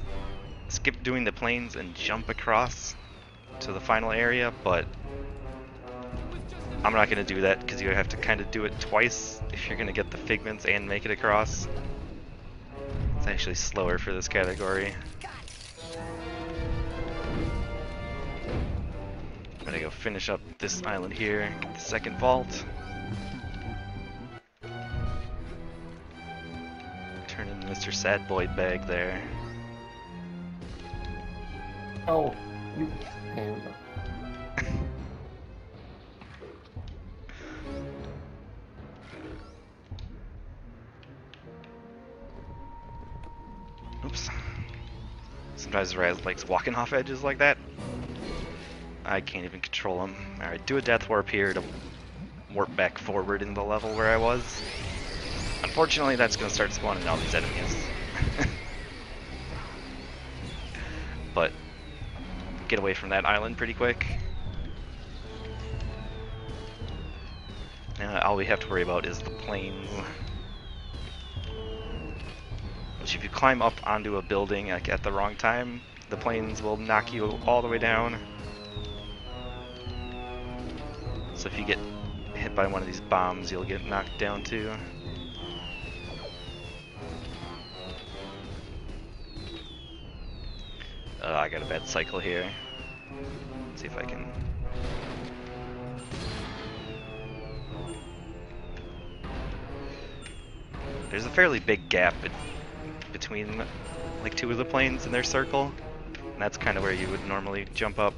skip doing the planes and jump across to the final area, but I'm not going to do that because you have to kind of do it twice if you're going to get the figments and make it across. It's actually slower for this category. I'm gonna go finish up this island here, get the second vault. Turn in Mr. Sad Boy bag there. Oh, you. Okay, we go. Oops. Sometimes Raz likes walking off edges like that. I can't even control him. Alright, do a death warp here to warp back forward in the level where I was. Unfortunately, that's going to start spawning all these enemies. But get away from that island pretty quick. Now all we have to worry about is the planes. Which if you climb up onto a building like at the wrong time, the planes will knock you all the way down. So if you get hit by one of these bombs, you'll get knocked down too. I got a bad cycle here. Let's see if I can... There's a fairly big gap between like two of the planes in their circle, and that's kind of where you would normally jump up.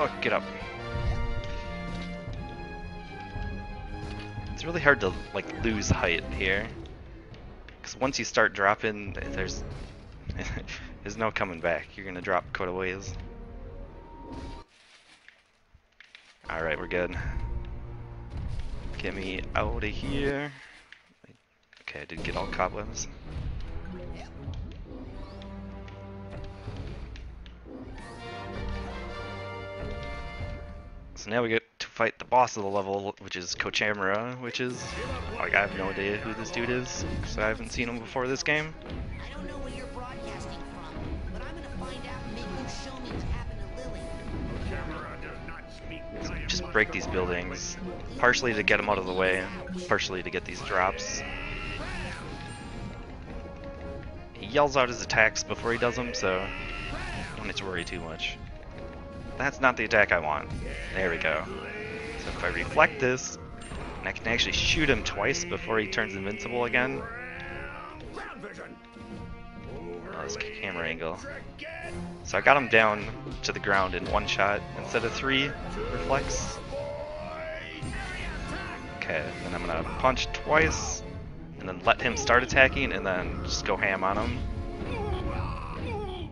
Oh, get up. It's really hard to like lose height here, because once you start dropping, there's no coming back. You're gonna drop quite a ways. All right, we're good. Get me out of here. Okay, I did get all cobwebs. So now we get to fight the boss of the level, which is Kochamara, which is, like, I have no idea who this dude is, so I haven't seen him before this game. I don't know where you're broadcasting from, but I'm gonna find out and make you show me what happened to Lily. Camera does not speak. So just break these buildings, partially to get them out of the way, partially to get these drops. He yells out his attacks before he does them, so I don't need to worry too much. That's not the attack I want. There we go. So if I reflect this, and I can actually shoot him twice before he turns invincible again. Oh, this camera angle. So I got him down to the ground in one shot instead of 3 reflex. Okay, then I'm gonna punch twice, and then let him start attacking, and then just go ham on him.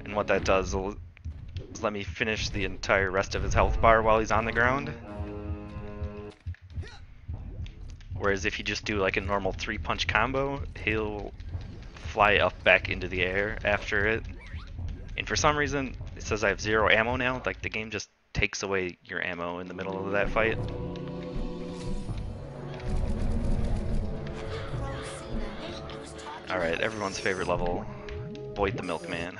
And what that does is let me finish the entire rest of his health bar while he's on the ground. Whereas if you just do like a normal 3-punch combo, he'll fly up back into the air after it. And for some reason, it says I have 0 ammo now. Like, the game just takes away your ammo in the middle of that fight. Alright, everyone's favorite level, Boyd the Milkman.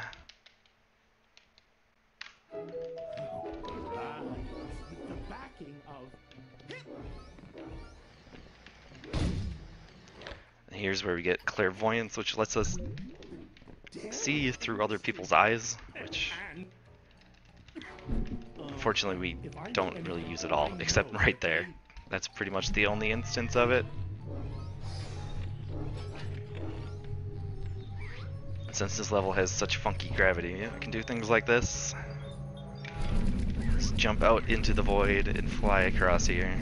And here's where we get clairvoyance, which lets us see through other people's eyes, which unfortunately we don't really use at all, except right there. That's pretty much the only instance of it. Since this level has such funky gravity, I can do things like this. Just jump out into the void and fly across here.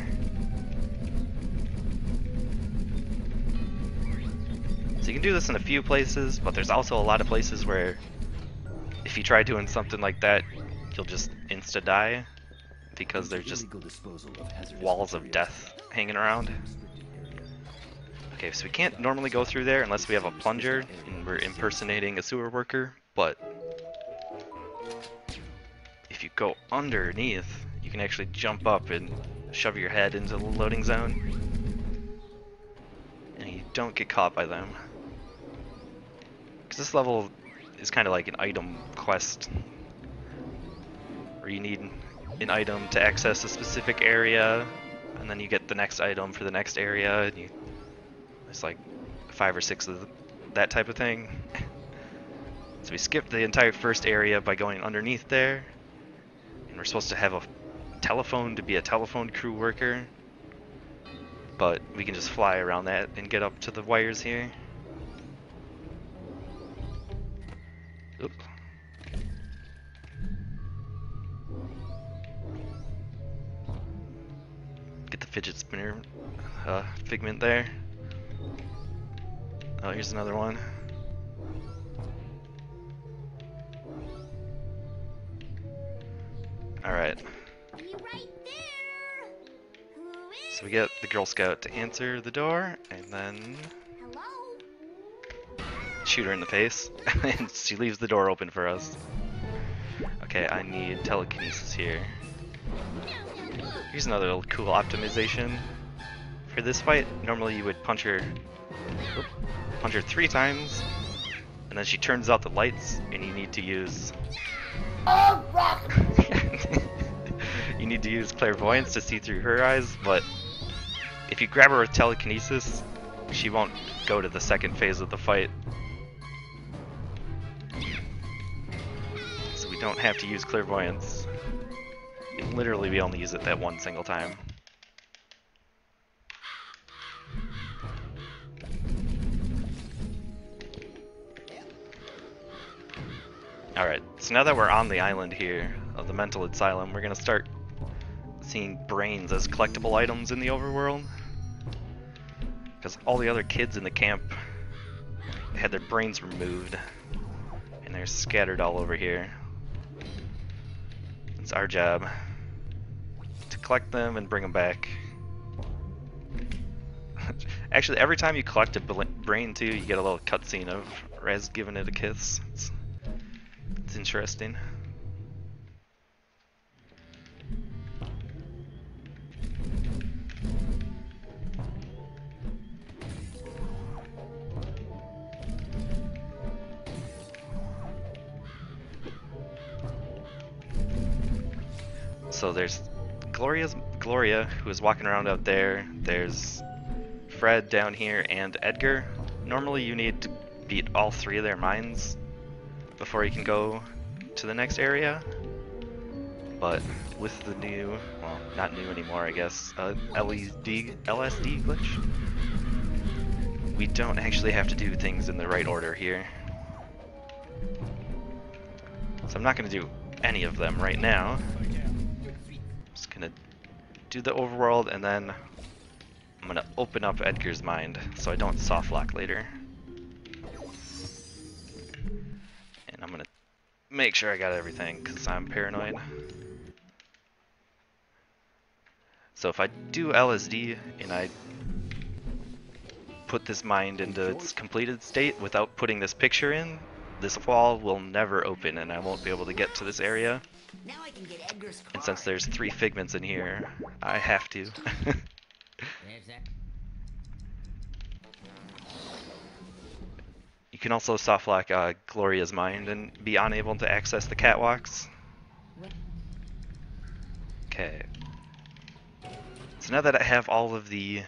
So you can do this in a few places, but there's also a lot of places where if you try doing something like that, you'll just insta-die because there's just walls of death hanging around. Okay, so we can't normally go through there unless we have a plunger and we're impersonating a sewer worker, but if you go underneath, you can actually jump up and shove your head into the loading zone, and you don't get caught by them. Because this level is kind of like an item quest, where you need an item to access a specific area, and then you get the next item for the next area, and it's like 5 or 6 of that type of thing. So we skipped the entire first area by going underneath there, and we're supposed to have a telephone to be a telephone crew worker, but we can just fly around that and get up to the wires here. Oop. Get the fidget spinner figment there. Oh, here's another one. Alright. So we get the Girl Scout to answer the door, and then shoot her in the face, and she leaves the door open for us. Okay, I need telekinesis here. Here's another cool optimization for this fight. Normally you would punch her 3 times, and then she turns out the lights, and you need to use you need to use clairvoyance to see through her eyes, but if you grab her with telekinesis, she won't go to the second phase of the fight. So we don't have to use clairvoyance. Literally, we only use it that one single time. Alright, so now that we're on the island here of the mental asylum, we're gonna start seeing brains as collectible items in the overworld. Because all the other kids in the camp had their brains removed, and they're scattered all over here. It's our job to collect them and bring them back. Actually, every time you collect a brain too, you get a little cutscene of Rez giving it a kiss. It's interesting. So there's Gloria, who is walking around out there. There's Fred down here and Edgar. Normally you need to beat all three of their minds before you can go to the next area. But with the new, well, not new anymore, I guess, LSD glitch, we don't actually have to do things in the right order here. So I'm not going to do any of them right now. Just gonna do the overworld, and then I'm gonna open up Edgar's mind so I don't softlock later. And I'm gonna make sure I got everything because I'm paranoid. So if I do LSD and I put this mind into its completed state without putting this picture in, this wall will never open and I won't be able to get to this area. Now I can get Edgar's car. And since there's 3 figments in here, I have to. You can also softlock Gloria's mind and be unable to access the catwalks. Okay. So now that I have all of the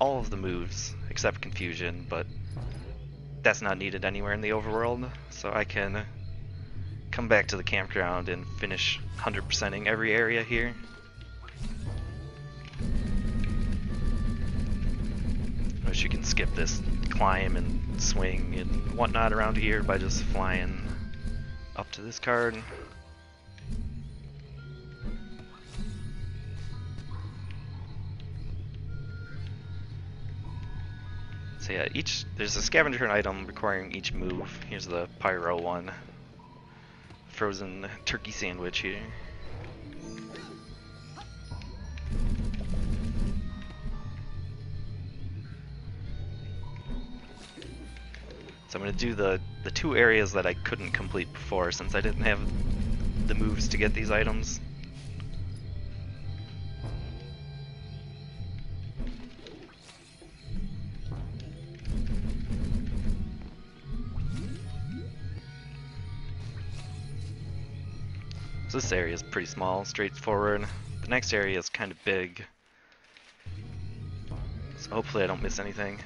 moves except confusion, but that's not needed anywhere in the overworld, so I can come back to the campground and finish 100%ing every area here. Wish you can skip this climb and swing and whatnot around here by just flying up to this card. So yeah, there's a scavenger hunt item requiring each move. Here's the pyro one. Frozen turkey sandwich here. So I'm going to do the 2 areas that I couldn't complete before since I didn't have the moves to get these items. So this area is pretty small, straightforward. The next area is kind of big. So hopefully I don't miss anything.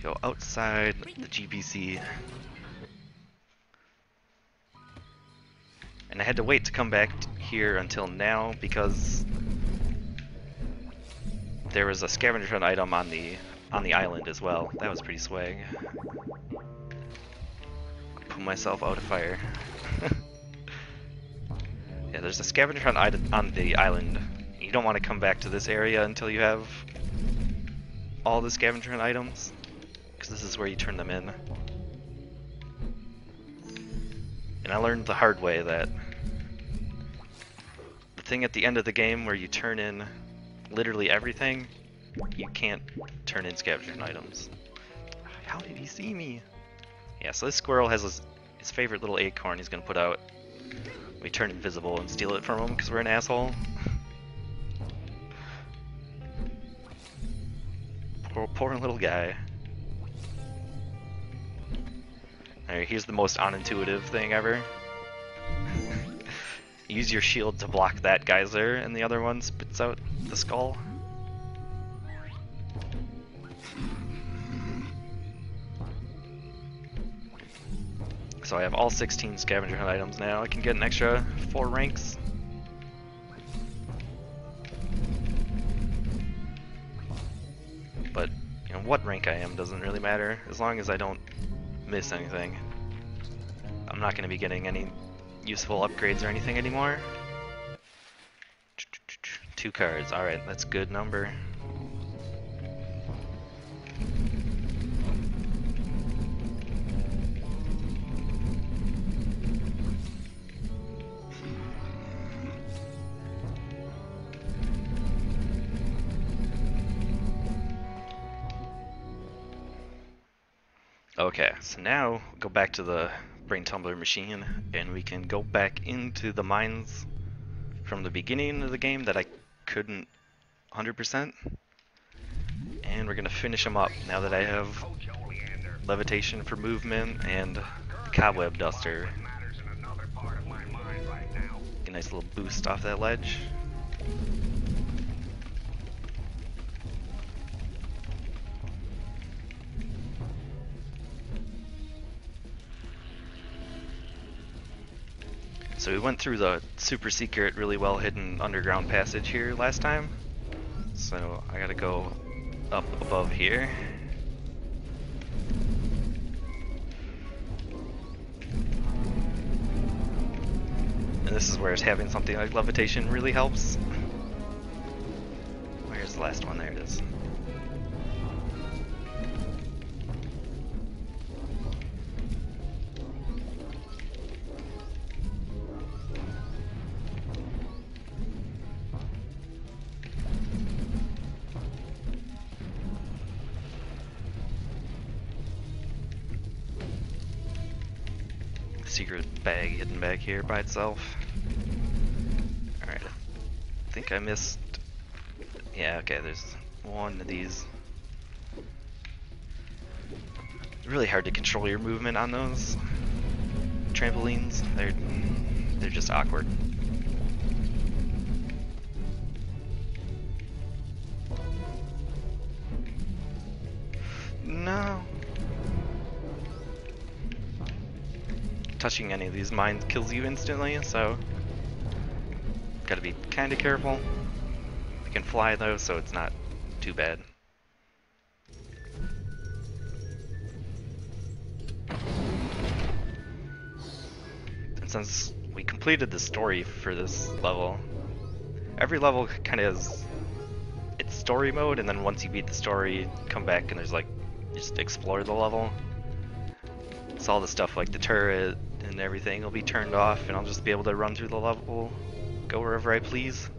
Go outside the GBC. And I had to wait to come back here until now because there was a scavenger hunt item on the island as well. That was pretty swag. Put myself out of fire. Yeah, there's a scavenger hunt item on the island. You don't want to come back to this area until you have all the scavenger hunt items, because this is where you turn them in. And I learned the hard way that the thing at the end of the game where you turn in literally everything, you can't turn in scavenger hunt items. How did he see me? Yeah, so this squirrel has his favorite little acorn he's gonna put out. We turn invisible and steal it from him because we're an asshole. Poor little guy. Alright, here's the most unintuitive thing ever. Use your shield to block that geyser, and the other one spits out the skull. So I have all 16 scavenger hunt items now. I can get an extra 4 ranks. But, you know, what rank I am doesn't really matter, as long as I don't miss anything. I'm not going to be getting any useful upgrades or anything anymore. 2 cards. Alright, that's a good number. Okay, so now go back to the brain tumbler machine and we can go back into the mines from the beginning of the game that I couldn't 100%, and we're gonna finish them up now that I have levitation for movement and cobweb duster. Get a nice little boost off that ledge. So we went through the super secret, really well hidden underground passage here last time. So I gotta go up above here. And this is where having something like levitation really helps. Where's the last one? There it is. Secret bag hidden back here by itself. Alright, I think I missed... Yeah, okay, there's one of these. Really hard to control your movement on those trampolines. They're just awkward. No. Touching any of these mines kills you instantly, so gotta be kinda careful. You can fly though, so it's not too bad. And since we completed the story for this level, every level kinda has its story mode, and then once you beat the story, come back and there's like, just explore the level. So all the stuff like the turret and everything will be turned off, and I'll just be able to run through the level, go wherever I please.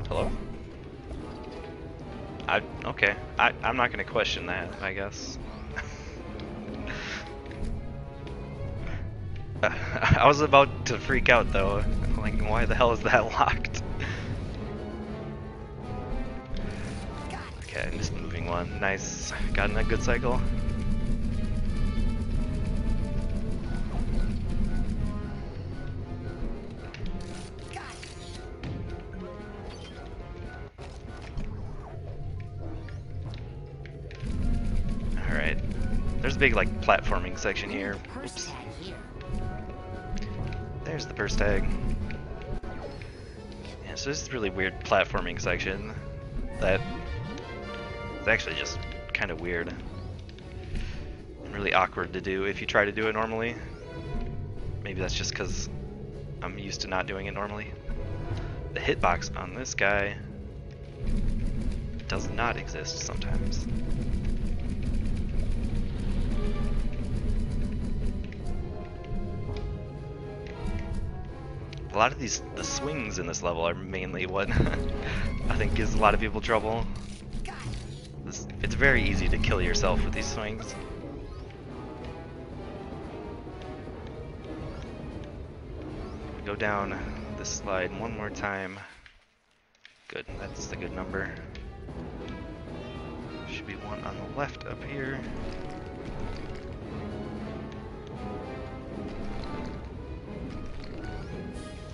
Hello? Okay. I'm not gonna question that, I guess. I was about to freak out though. Like, why the hell is that locked? Okay, just moving one. Nice. Got in a good cycle. Alright. There's a big, like, platforming section here. Oops. There's the purse tag. Yeah, so this is a really weird platforming section that is actually just kind of weird and really awkward to do if you try to do it normally. Maybe that's just because I'm used to not doing it normally. The hitbox on this guy does not exist sometimes. A lot of the swings in this level are mainly what I think gives a lot of people trouble. It's very easy to kill yourself with these swings. Go down this slide one more time. Good, that's the good number. Should be one on the left up here.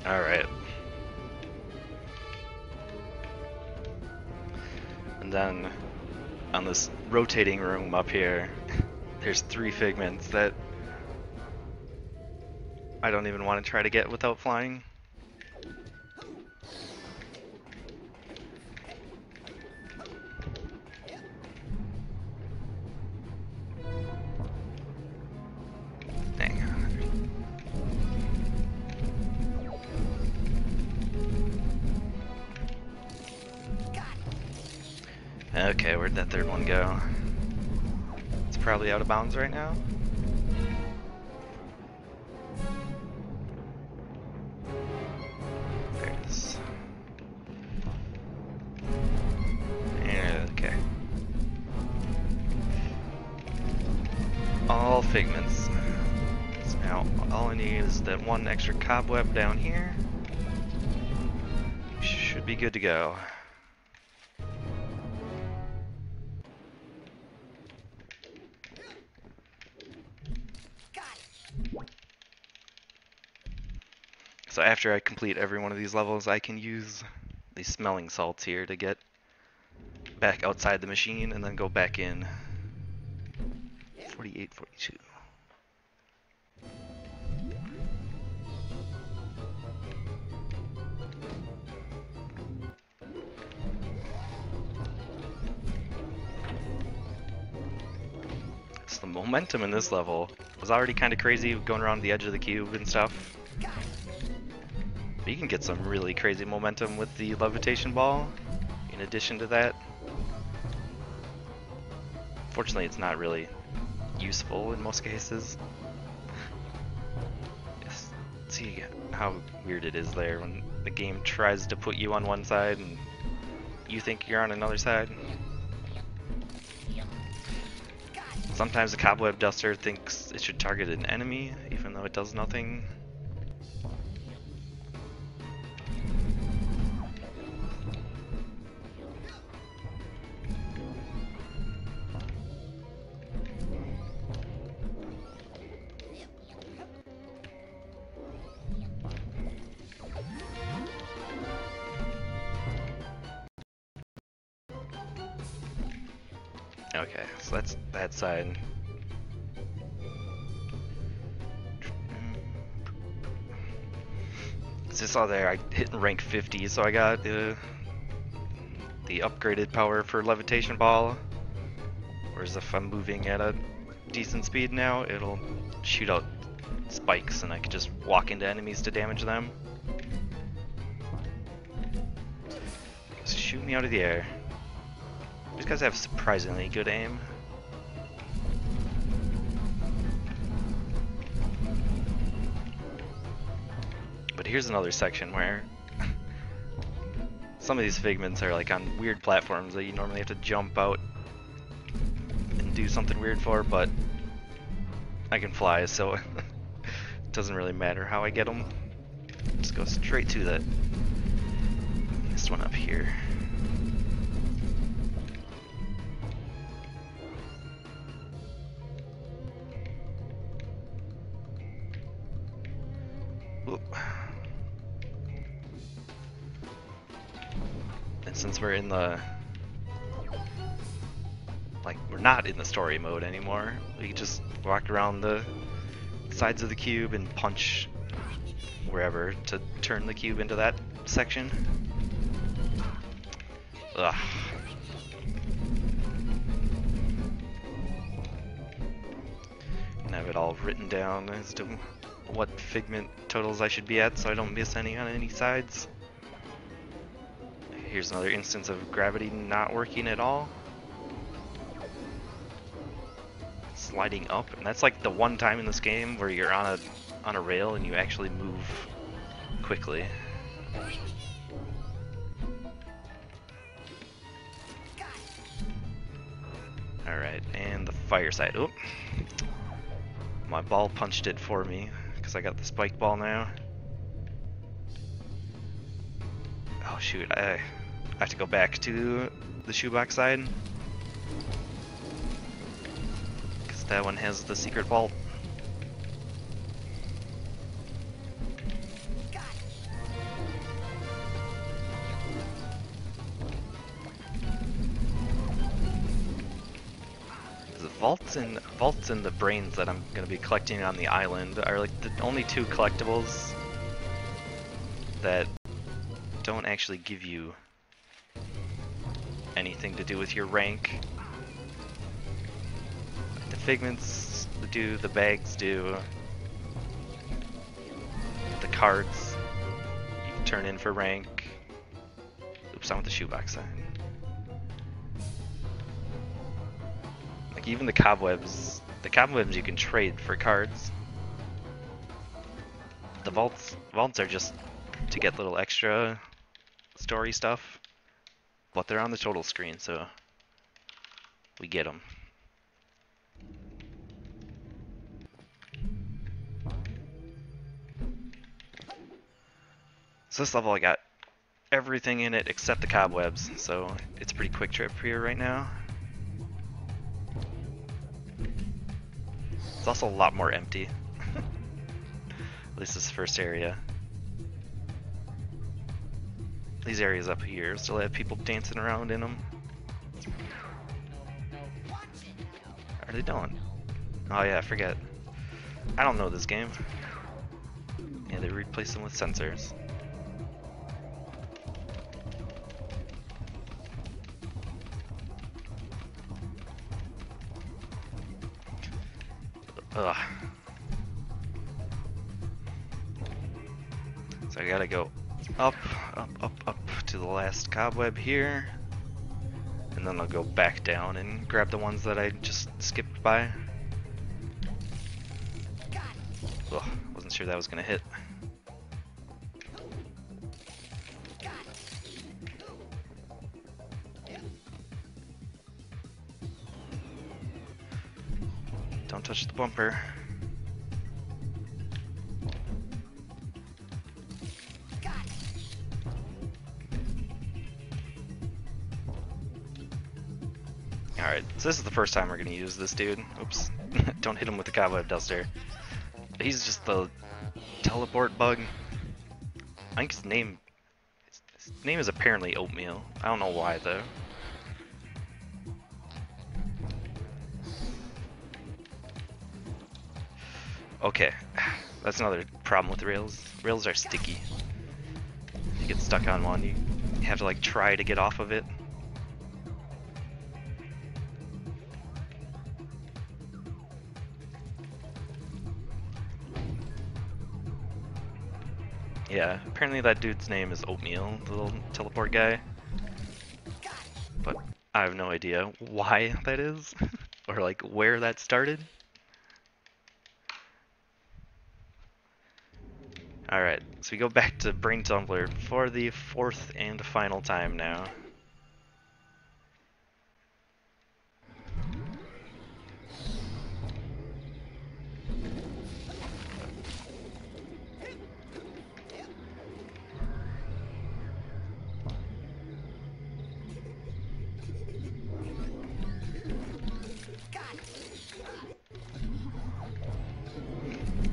Alright. And then on this rotating room up here, there's 3 figments that I don't even want to try to get without flying. Okay, where'd that third one go? It's probably out of bounds right now. There it is. Okay. All figments. So now all I need is that one extra cobweb down here. Should be good to go. So after I complete every one of these levels, I can use these smelling salts here to get back outside the machine and then go back in. 48, 42. So the momentum in this level was already kind of crazy, going around the edge of the cube and stuff. But you can get some really crazy momentum with the levitation ball in addition to that. Fortunately, it's not really useful in most cases. Yes. See how weird it is there when the game tries to put you on one side and you think you're on another side. Sometimes the cobweb duster thinks it should target an enemy, even though it does nothing. Okay, so that's that side. As I saw there, I hit rank 50, so I got the upgraded power for levitation ball. Whereas if I'm moving at a decent speed now, it'll shoot out spikes and I can just walk into enemies to damage them. Just shoot me out of the air. These guys have surprisingly good aim. But here's another section where some of these figments are like on weird platforms that you normally have to jump out and do something weird for, but I can fly, so it doesn't really matter how I get them. Just go straight to that. This one up here. Oop. And since we're in the we're not in the story mode anymore, we can just walk around the sides of the cube and punch wherever to turn the cube into that section. Ugh. And have it all written down as to what figment totals I should be at so I don't miss any on any sides. Here's another instance of gravity not working at all. Sliding up, and that's like the one time in this game where you're on a rail and you actually move quickly. Alright, and the fire side. Oop. My ball punched it for me because I got the spike ball now. Oh shoot, I have to go back to the shoebox side. Because that one has the secret vault. Vaults and the brains that I'm going to be collecting on the island are like the only two collectibles that don't actually give you anything to do with your rank. The figments do, the bags do, the cards you can turn in for rank. Oops, I want the shoebox side. Like even the cobwebs you can trade for cards. The vaults are just to get little extra story stuff, but they're on the total screen, so we get them. So this level I got everything in it except the cobwebs, so it's a pretty quick trip here right now. It's also a lot more empty. At least this first area. These areas up here still have people dancing around in them. Are they doing? Oh yeah, I forget. I don't know this game. Yeah, they replaced them with sensors. Ugh. So I gotta go up to the last cobweb here, and then I'll go back down and grab the ones that I just skipped by. Ugh, wasn't sure that was gonna hit. Don't touch the bumper. Alright, so this is the first time we're gonna use this dude. Oops. Don't hit him with the cobweb duster. He's just the teleport bug. I think his name is apparently Oatmeal. I don't know why though. Okay, that's another problem with rails. Rails are sticky. If you get stuck on one, you have to like try to get off of it. Yeah, apparently that dude's name is Oatmeal, the little teleport guy. But I have no idea why that is, or like where that started. Alright, so we go back to Brain Tumbler for the fourth and final time now.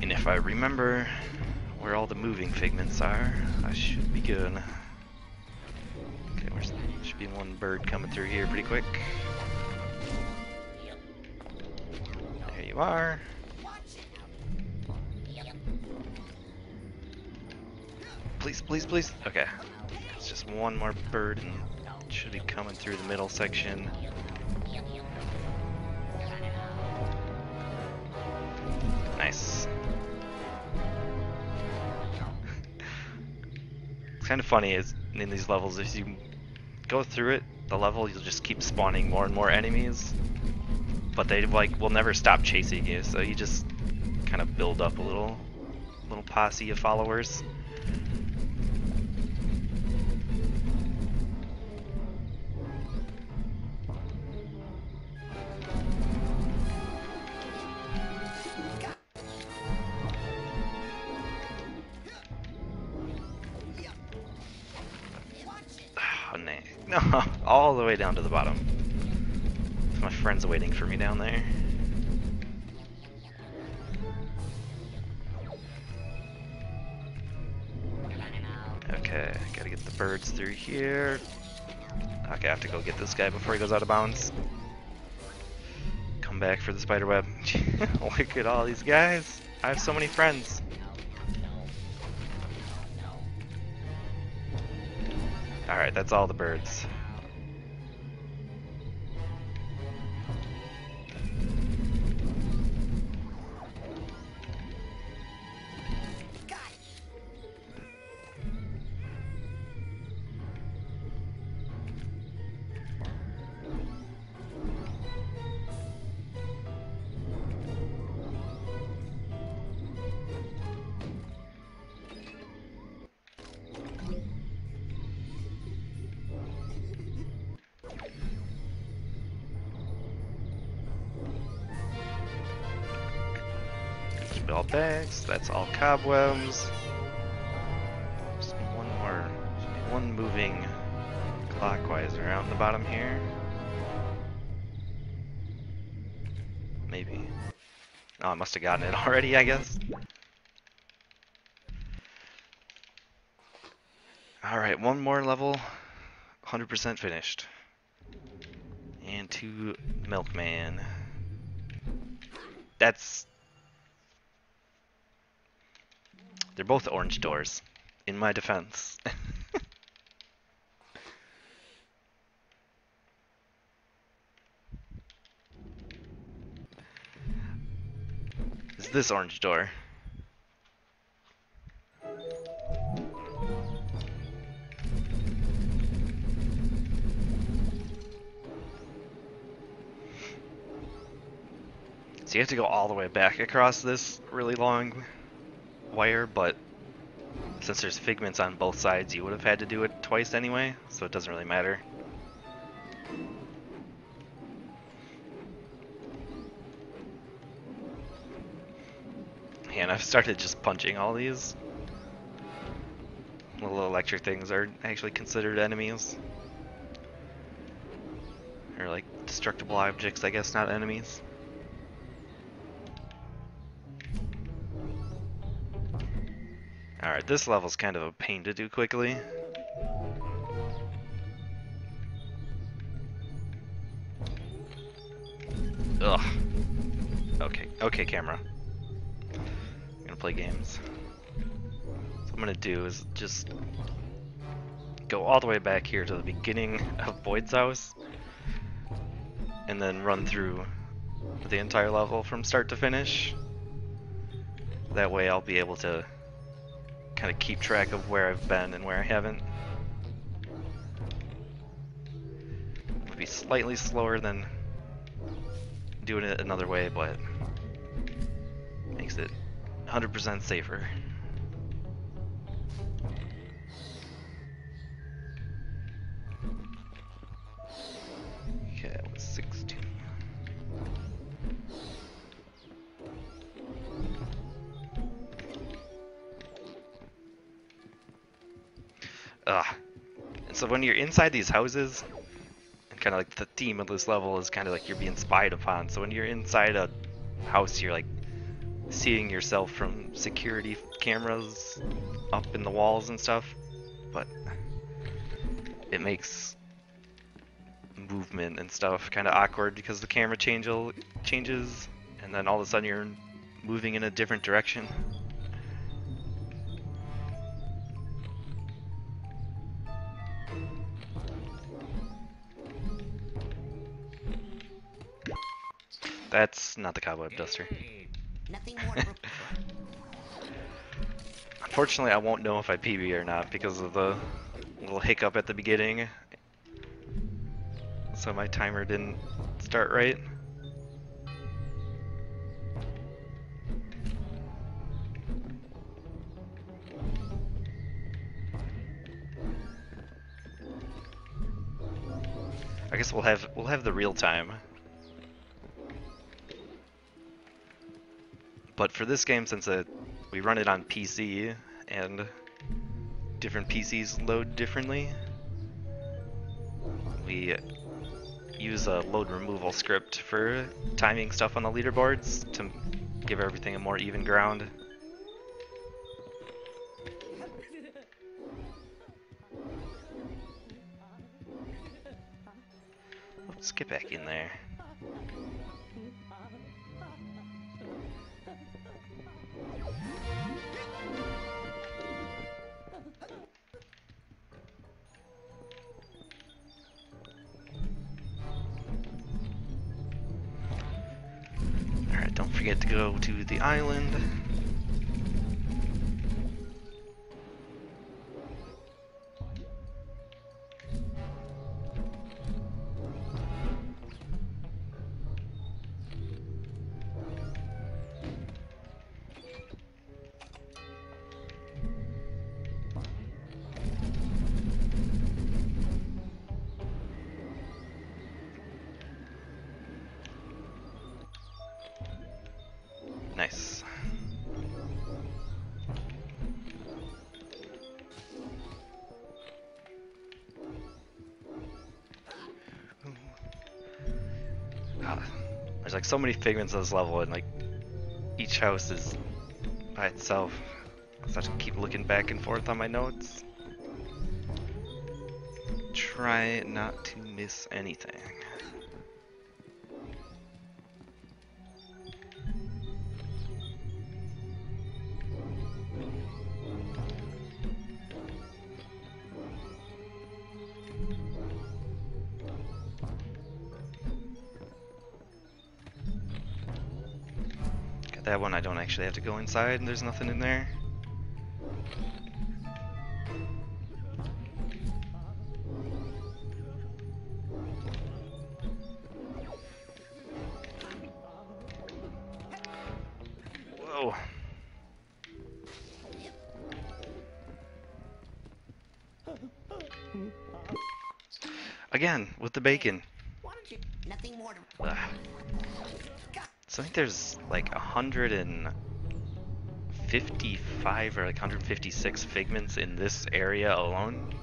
And if I remember where all the moving figments are, I should be good. Okay, there should be one bird coming through here pretty quick. There you are. Please, please, please. Okay. It's just one more bird and it should be coming through the middle section. Nice. It's kind of funny is in these levels, if you go through it, the level, you'll just keep spawning more and more enemies, but they like will never stop chasing you, so you just kind of build up a little posse of followers. No, all the way down to the bottom. My friend's waiting for me down there. Okay, gotta get the birds through here. Okay, I have to go get this guy before he goes out of bounds. Come back for the spider web. Look at all these guys. I have so many friends. Alright, that's all the birds. all bags. That's all cobwebs. Just one more, one moving clockwise around the bottom here. Maybe. Oh, I must have gotten it already, I guess. Alright, one more level. 100% finished. And to Milkman. That's... They're both orange doors, in my defense. Is this orange door? So you have to go all the way back across this really long wire, but since there's figments on both sides, you would have had to do it twice anyway, so it doesn't really matter. And I've started just punching all these. Little electric things are actually considered enemies. Or like destructible objects, I guess, not enemies. Alright, this level's kind of a pain to do quickly. Ugh. Okay, camera. I'm gonna play games. So what I'm gonna do is just go all the way back here to the beginning of Boyd's house, and then run through the entire level from start to finish. That way I'll be able to kind of keep track of where I've been and where I haven't. It'll be slightly slower than doing it another way, but makes it 100% safer. Okay, that was 16. And so when you're inside these houses, and kind of like the theme of this level is kind of like you're being spied upon. So when you're inside a house, you're like seeing yourself from security cameras up in the walls and stuff. But it makes movement and stuff kind of awkward because the camera changes, and then all of a sudden you're moving in a different direction. That's not the cobweb duster. Nothing more to report. Unfortunately, I won't know if I PB or not because of the little hiccup at the beginning. So my timer didn't start right. I guess we'll have the real time. But for this game, since we run it on PC and different PCs load differently, we use a load removal script for timing stuff on the leaderboards to give everything a more even ground. Let's get back in there. Alright, don't forget to go to the island. Nice. There's like so many figments on this level, and like each house is by itself. So I have to keep looking back and forth on my notes. Try not to miss anything. Got that one, I don't actually have to go inside, and there's nothing in there. Whoa. Again, with the bacon. Why don't you... Nothing more to... Ugh. So I think there's like 155 or like 156 figments in this area alone.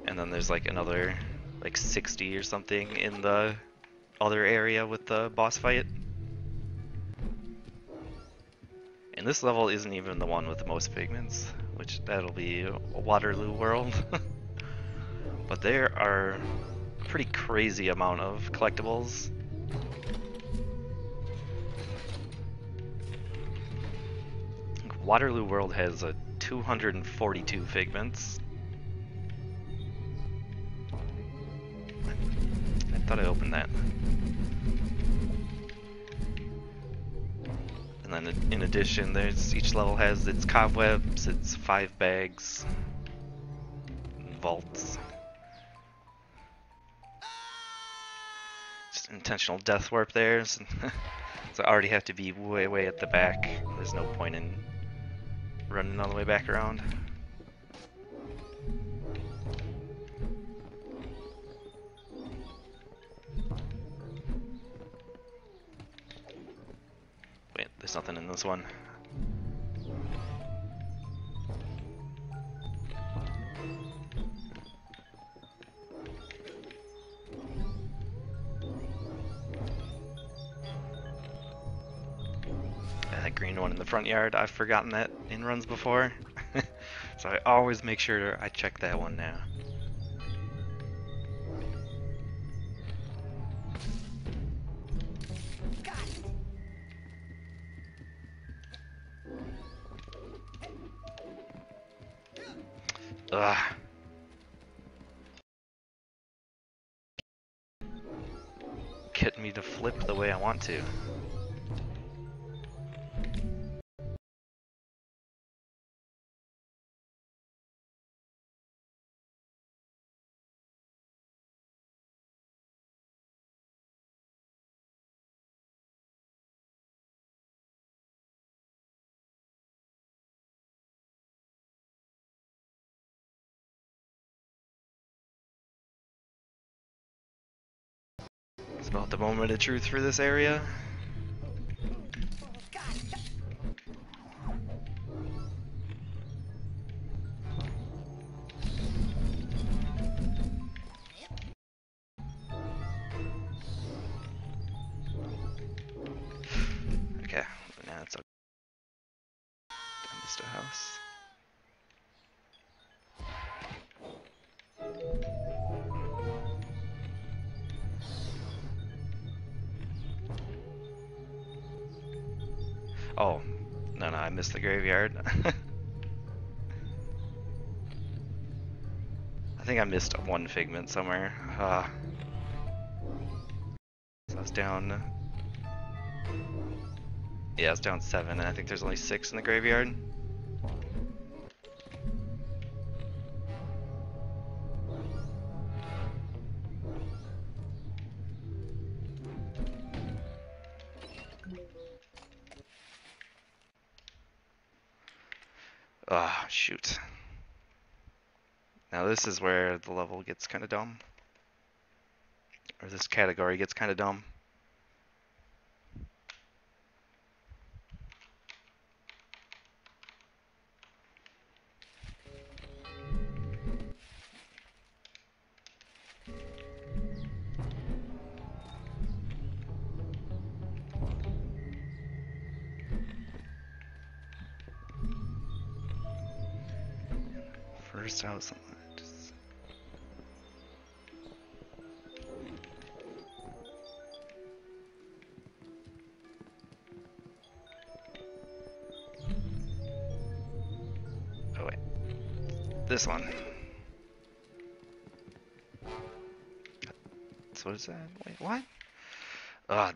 And then there's like another like 60 or something in the other area with the boss fight. And this level isn't even the one with the most figments, which that'll be Waterloo World. But there are a pretty crazy amount of collectibles. Waterloo World has 242 figments. I thought I opened that. And then in addition, there's each level has its cobwebs, its 5 bags, vaults. Just intentional death warp there, so I already have to be way at the back. There's no point in running all the way back around. Wait, there's nothing in this one. That green one in the front yard, I've forgotten that in runs before. So I always make sure I check that one now. Ugh. Get me to flip the way I want to. It's about the moment of truth for this area. Okay, now it's okay. I missed a house. Oh, no, I missed the graveyard. I think I missed one figment somewhere. So I was down. Yeah, I was down 7, and I think there's only 6 in the graveyard. Ah, shoot. Now this is where the level gets kind of dumb. Or this category gets kind of dumb. First house. Oh wait, this one. So what is that? Wait, what?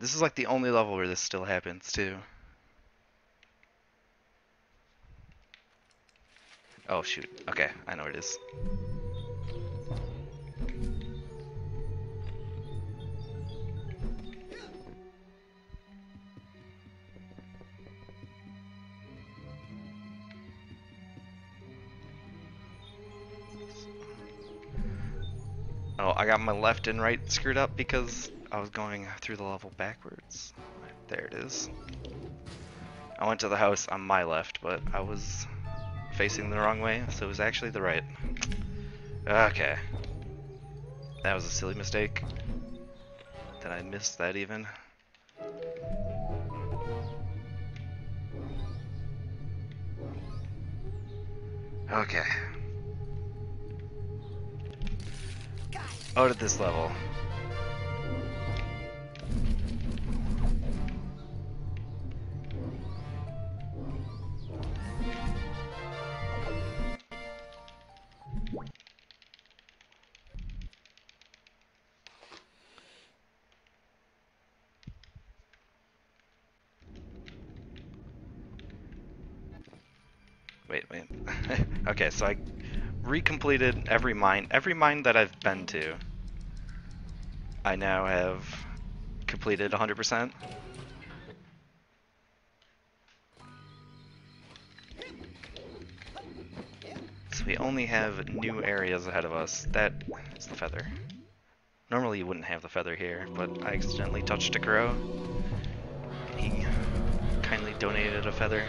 This is like the only level where this still happens too. Oh shoot. Okay, I know where it is. Oh, I got my left and right screwed up because I was going through the level backwards. There it is. I went to the house on my left, but I was facing the wrong way, so it was actually the right. Okay. That was a silly mistake. Did I miss that even? Okay. Out of this level. Wait. Okay, so I recompleted every mine that I've been to. I now have completed 100%. So we only have new areas ahead of us. That is the feather. Normally you wouldn't have the feather here, but I accidentally touched a crow. He kindly donated a feather.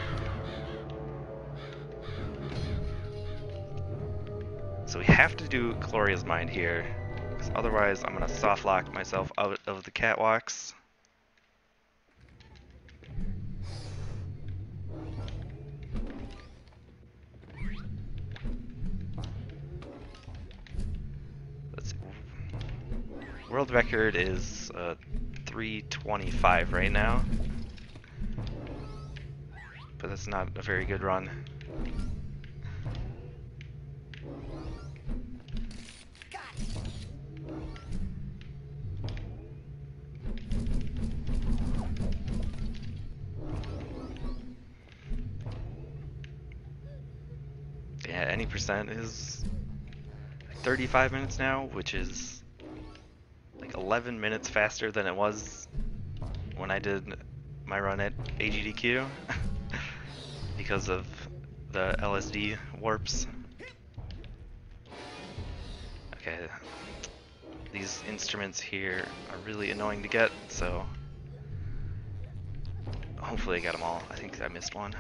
So we have to do Gloria's Mind here, because otherwise I'm gonna soft lock myself out of the catwalks. Let's see. World record is 3:25 right now, but that's not a very good run. Yeah, any percent is 35 minutes now, which is like 11 minutes faster than it was when I did my run at AGDQ because of the LSD warps. Okay, these instruments here are really annoying to get, so hopefully I got them all. I think I missed one.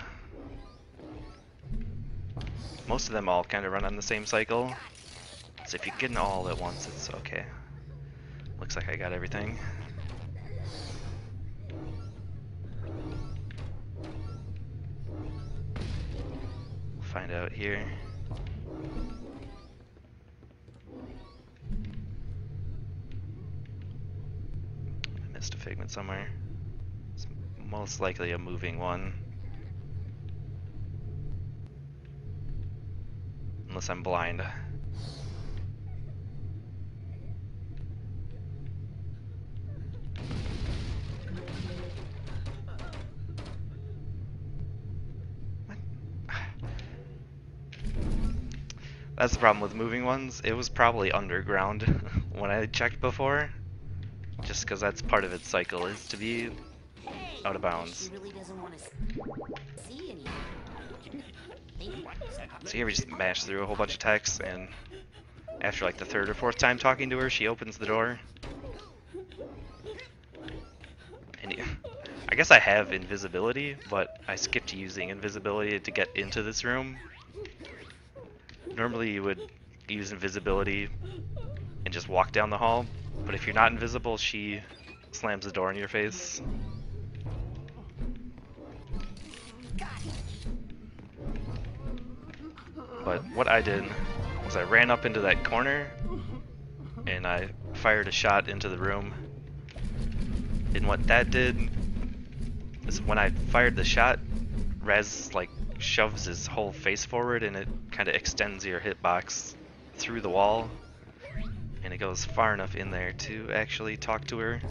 Most of them all kind of run on the same cycle, so if you get them all at once, it's okay. Looks like I got everything. Find out here. I missed a figment somewhere. It's most likely a moving one. Unless I'm blind. What? That's the problem with moving ones. It was probably underground when I checked before. Just because that's part of its cycle, is to be out of bounds. She really doesn't want to see anything. So here we just mash through a whole bunch of texts, and after like the third or fourth time talking to her, she opens the door. And I guess I have invisibility, but I skipped using invisibility to get into this room. Normally you would use invisibility and just walk down the hall, but if you're not invisible, she slams the door in your face. But what I did was I ran up into that corner and I fired a shot into the room. And what that did is when I fired the shot, Rez like shoves his whole face forward and it kind of extends your hitbox through the wall. And it goes far enough in there to actually talk to her.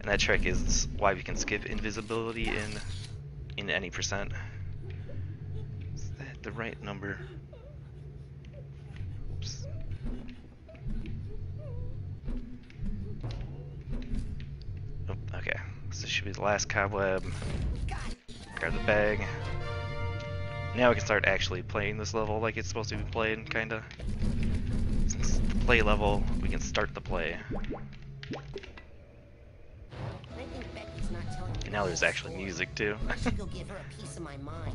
And that trick is why we can skip invisibility in any percent. Is that the right number? Oops. Oh, okay, so this should be the last cobweb. Grab the bag. Now we can start actually playing this level like it's supposed to be played, kinda. Since it's the play level, we can start the play. And now there's actually music too. Go give her a piece of my mind.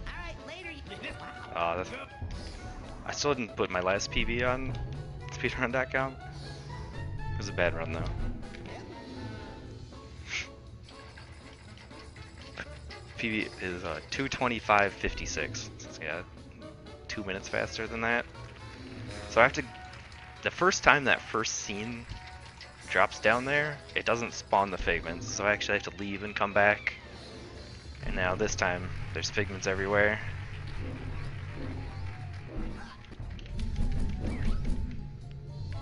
All right, later. I still didn't put my last PB on speedrun.com. It was a bad run though. PB is 2:25:56. Yeah, 2 minutes faster than that. So I have to. The first time that first scene drops down there, it doesn't spawn the figments, so I actually have to leave and come back. And now this time, there's figments everywhere.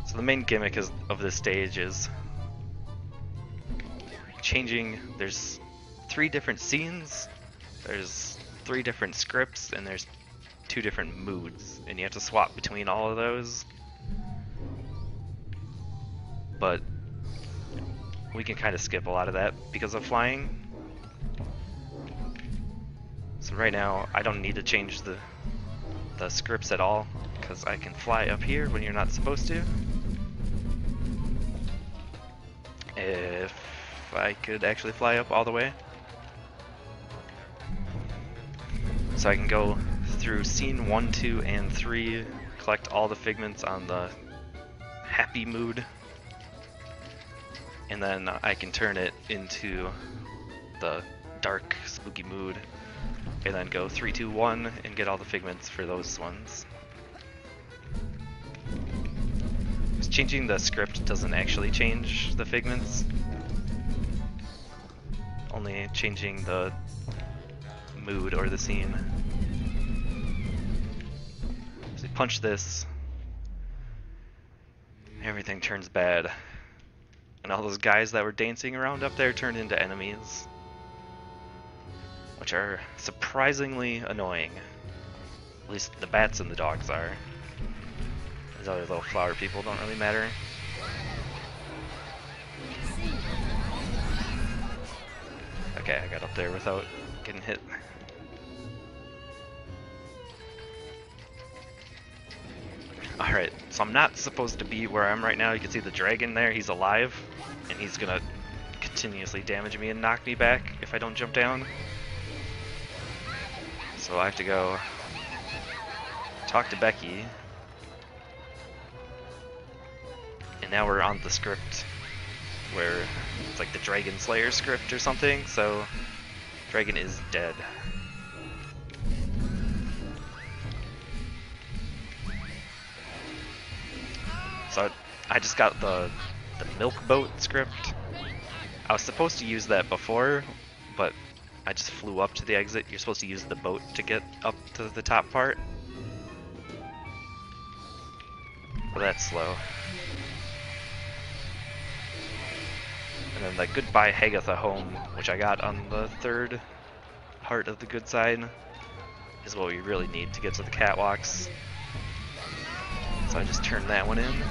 So the main gimmick of this stage is changing. There's 3 different scenes, there's 3 different scripts, and there's 2 different moods, and you have to swap between all of those. But we can kind of skip a lot of that because of flying. So right now I don't need to change the scripts at all because I can fly up here when you're not supposed to. If I could actually fly up all the way. So I can go through scene 1, 2, and 3, collect all the figments on the happy mood, and then I can turn it into the dark, spooky mood, and then go 3, 2, 1 and get all the figments for those ones. Just changing the script doesn't actually change the figments, only changing the mood or the scene. So you punch this, everything turns bad, and all those guys that were dancing around up there turn into enemies, which are surprisingly annoying. At least the bats and the dogs are. These other little flower people don't really matter. Okay, I got up there without getting hit. Alright, so I'm not supposed to be where I am right now. You can see the dragon there, he's alive, and he's gonna continuously damage me and knock me back if I don't jump down. So I have to go talk to Becky. And now we're on the script where it's like the Dragon Slayer script or something, so Dragon is dead. So I just got the milk boat script. I was supposed to use that before, but I just flew up to the exit. You're supposed to use the boat to get up to the top part. But that's slow. And then the Goodbye Hagatha Home, which I got on the 3rd part of the good side, is what we really need to get to the catwalks. So I just turn that one in,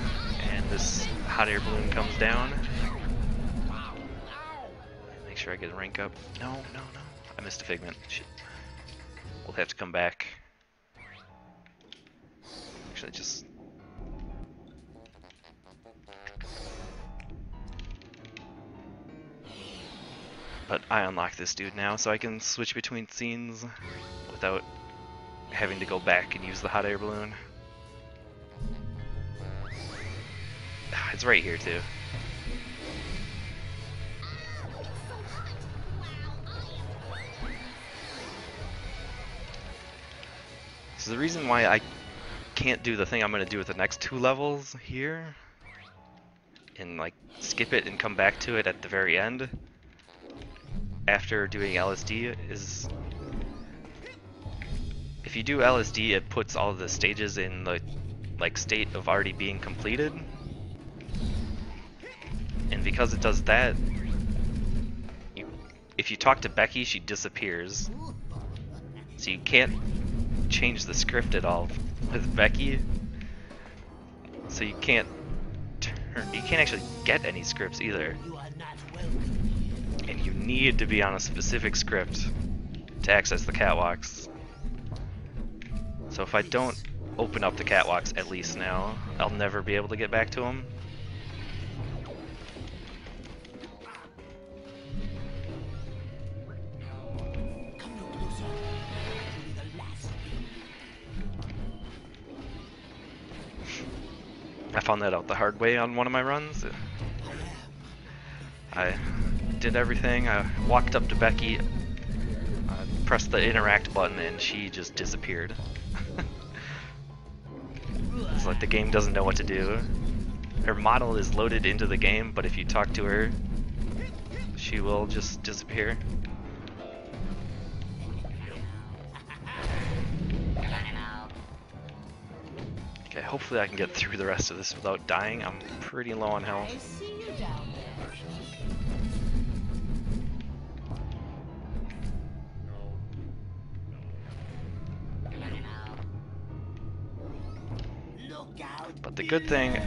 and this hot air balloon comes down. Make sure I get a rank up. No. I missed a figment. Shit. We'll have to come back. Actually, just... But I unlock this dude now, so I can switch between scenes without having to go back and use the hot air balloon. It's right here too. So the reason why I can't do the thing I'm gonna do with the next 2 levels here, and like skip it and come back to it at the very end after doing LSD, is if you do LSD, it puts all the stages in the like state of already being completed, and because it does that, if you talk to Becky, she disappears, so you can't change the script at all with Becky, so you can't actually get any scripts either, and you need to be on a specific script to access the catwalks. So if I don't open up the catwalks at least now, I'll never be able to get back to them. I found that out the hard way on one of my runs. I did everything, I walked up to Becky, I pressed the interact button, and she just disappeared. It's like the game doesn't know what to do. Her model is loaded into the game, but if you talk to her, she will just disappear. Okay, hopefully I can get through the rest of this without dying. I'm pretty low on health. I see you down there. But the good thing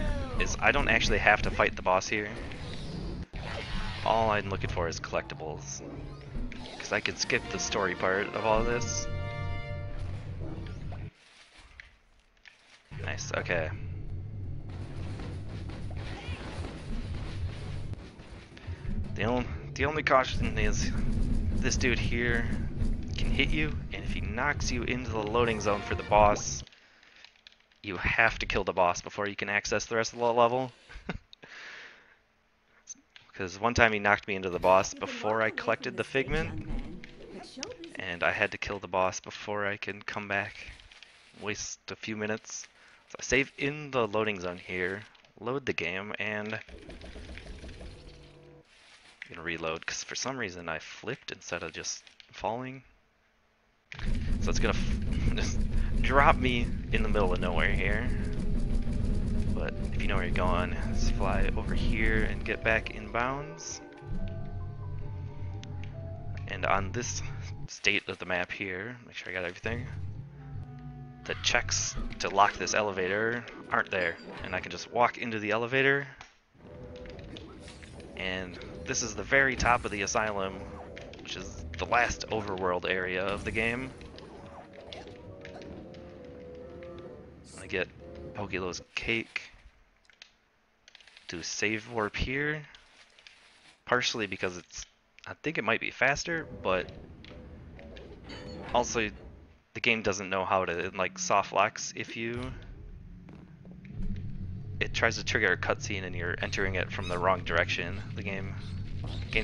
is I don't actually have to fight the boss here. All I'm looking for is collectibles, because I could skip the story part of all this. Nice, okay. The only caution is this dude here can hit you, and if he knocks you into the loading zone for the boss, you have to kill the boss before you can access the rest of the level. Because one time he knocked me into the boss before I collected the figment, and I had to kill the boss before I can come back. Waste a few minutes. So I save in the loading zone here, load the game, and I'm gonna reload because for some reason I flipped instead of just falling. So it's gonna just drop me in the middle of nowhere here. But if you know where you're going, just fly over here and get back in bounds. And on this state of the map here, make sure I got everything, the checks to lock this elevator aren't there, and I can just walk into the elevator, and this is the very top of the asylum, which is the last overworld area of the game. I get Pokelo's cake, do save warp here, partially because it's, I think it might be faster, but also the game doesn't know how to like soft locks if you, it tries to trigger a cutscene and you're entering it from the wrong direction. The game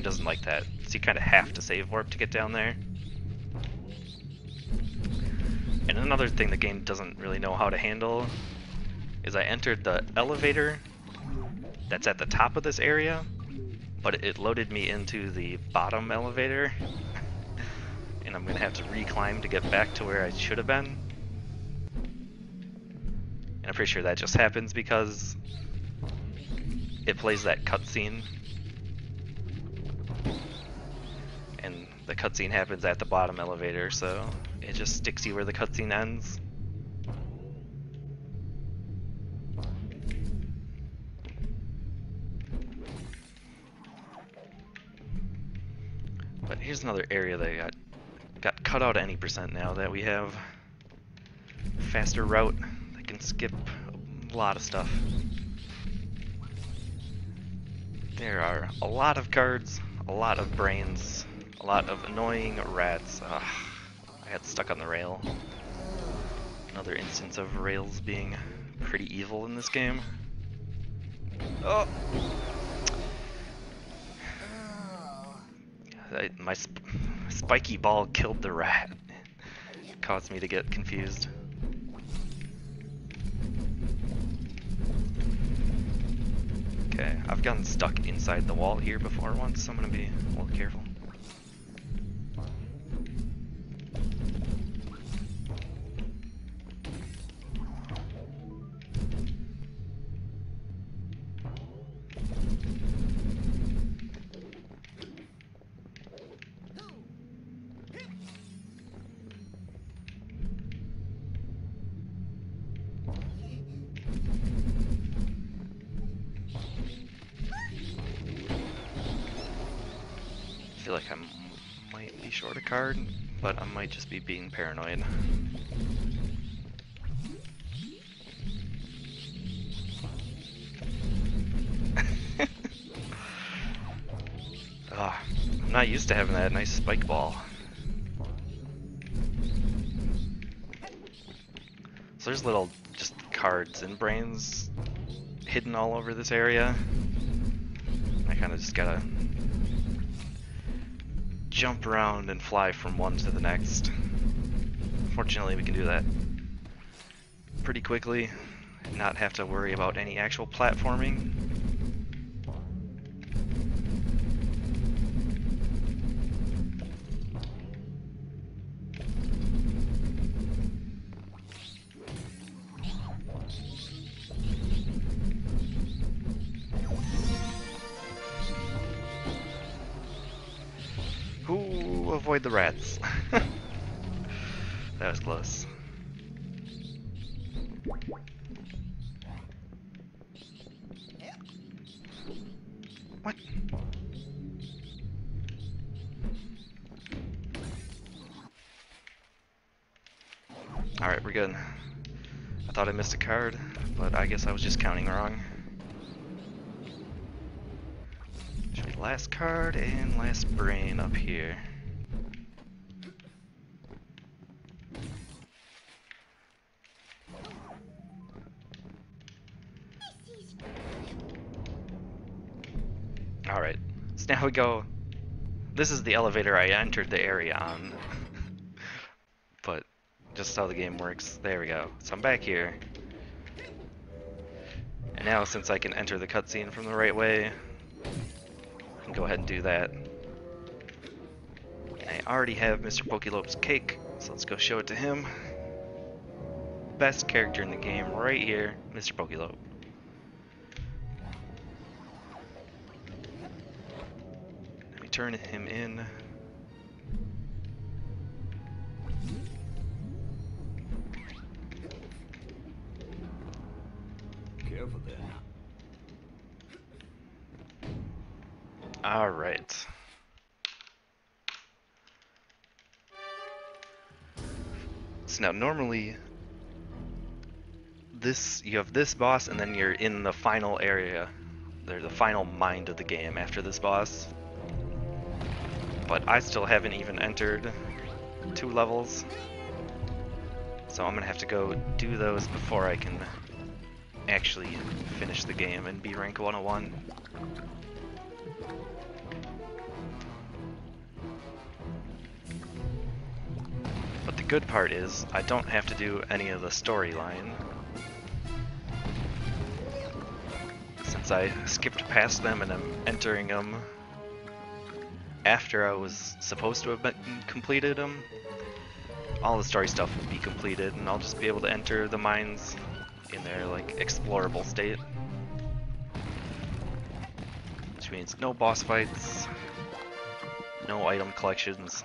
doesn't like that, so you kind of have to save warp to get down there. And another thing the game doesn't really know how to handle is I entered the elevator that's at the top of this area, but it loaded me into the bottom elevator, and I'm gonna have to reclimb to get back to where I should have been. And I'm pretty sure that just happens because it plays that cutscene, and the cutscene happens at the bottom elevator, so it just sticks you where the cutscene ends. But here's another area that got cut out any percent now that we have a faster route that can skip a lot of stuff. There are a lot of guards, a lot of brains, a lot of annoying rats. Ugh, I got stuck on the rail. Another instance of rails being pretty evil in this game. Oh! My spiky ball killed the rat. It caused me to get confused. Okay, I've gotten stuck inside the wall here before once, so I'm gonna be a little careful. I feel like I might be short a card, but I might just be being paranoid. I'm not used to having that nice spike ball. So there's little just cards and brains hidden all over this area. I kind of just gotta jump around and fly from one to the next. Fortunately, we can do that pretty quickly and not have to worry about any actual platforming. Ooh, avoid the rats. That was close. What? Alright, we're good. I thought I missed a card, but I guess I was just counting wrong. Should be last card and last brain up here. Alright, so now we go. This is the elevator I entered the area on. But just how the game works. There we go. So I'm back here. And now since I can enter the cutscene from the right way, I can go ahead and do that. And I already have Mr. Pokelope's cake, so let's go show it to him. Best character in the game right here, Mr. Pokelope. Let me turn him in. Careful there. Alright. So now normally you have this boss and then you're in the final area. There's the final mind of the game after this boss. But I still haven't even entered 2 levels. So I'm gonna have to go do those before I can actually finish the game and be rank 101. But the good part is I don't have to do any of the storyline. Since I skipped past them and I'm entering them after I was supposed to have completed them, all the story stuff will be completed and I'll just be able to enter the mines in their like explorable state. Which means no boss fights, no item collections.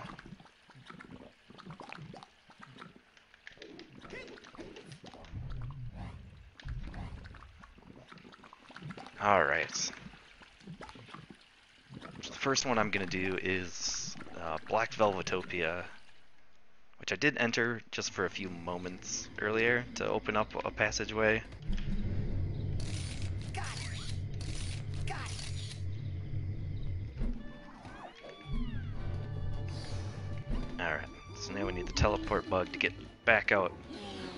Alright. So the first one I'm going to do is Black Velvetopia, which I did enter just for a few moments earlier to open up a passageway. Alright, so now we need the teleport bug to get back out.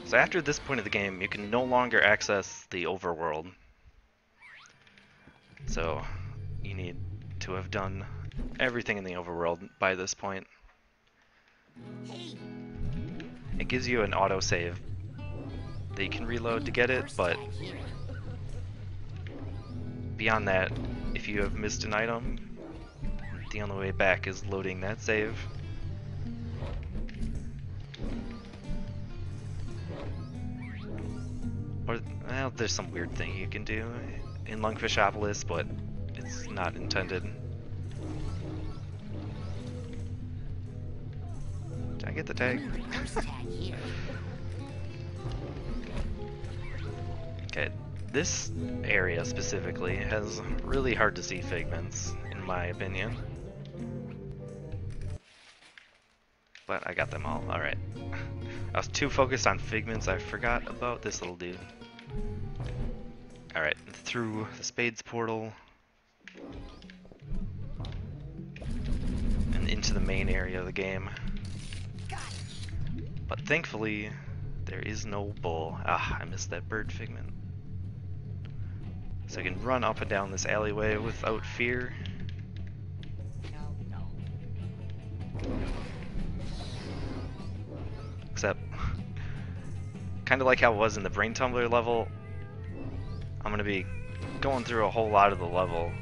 So after this point of the game, you can no longer access the overworld. So you need to have done everything in the overworld by this point. It gives you an autosave that you can reload to get it, but beyond that, if you have missed an item, the only way back is loading that save. Or, well, there's some weird thing you can do in Lungfishopolis, but it's not intended. Did I get the tag? Ghost tag here. Okay, this area specifically has really hard to see figments, in my opinion. But I got them all, alright. I was too focused on figments, I forgot about this little dude. Alright, through the Spades portal. And into the main area of the game. But thankfully, there is no bull. Ah, I missed that bird figment. So I can run up and down this alleyway without fear. Except, kind of like how it was in the Brain Tumbler level, I'm gonna be going through a whole lot of the level.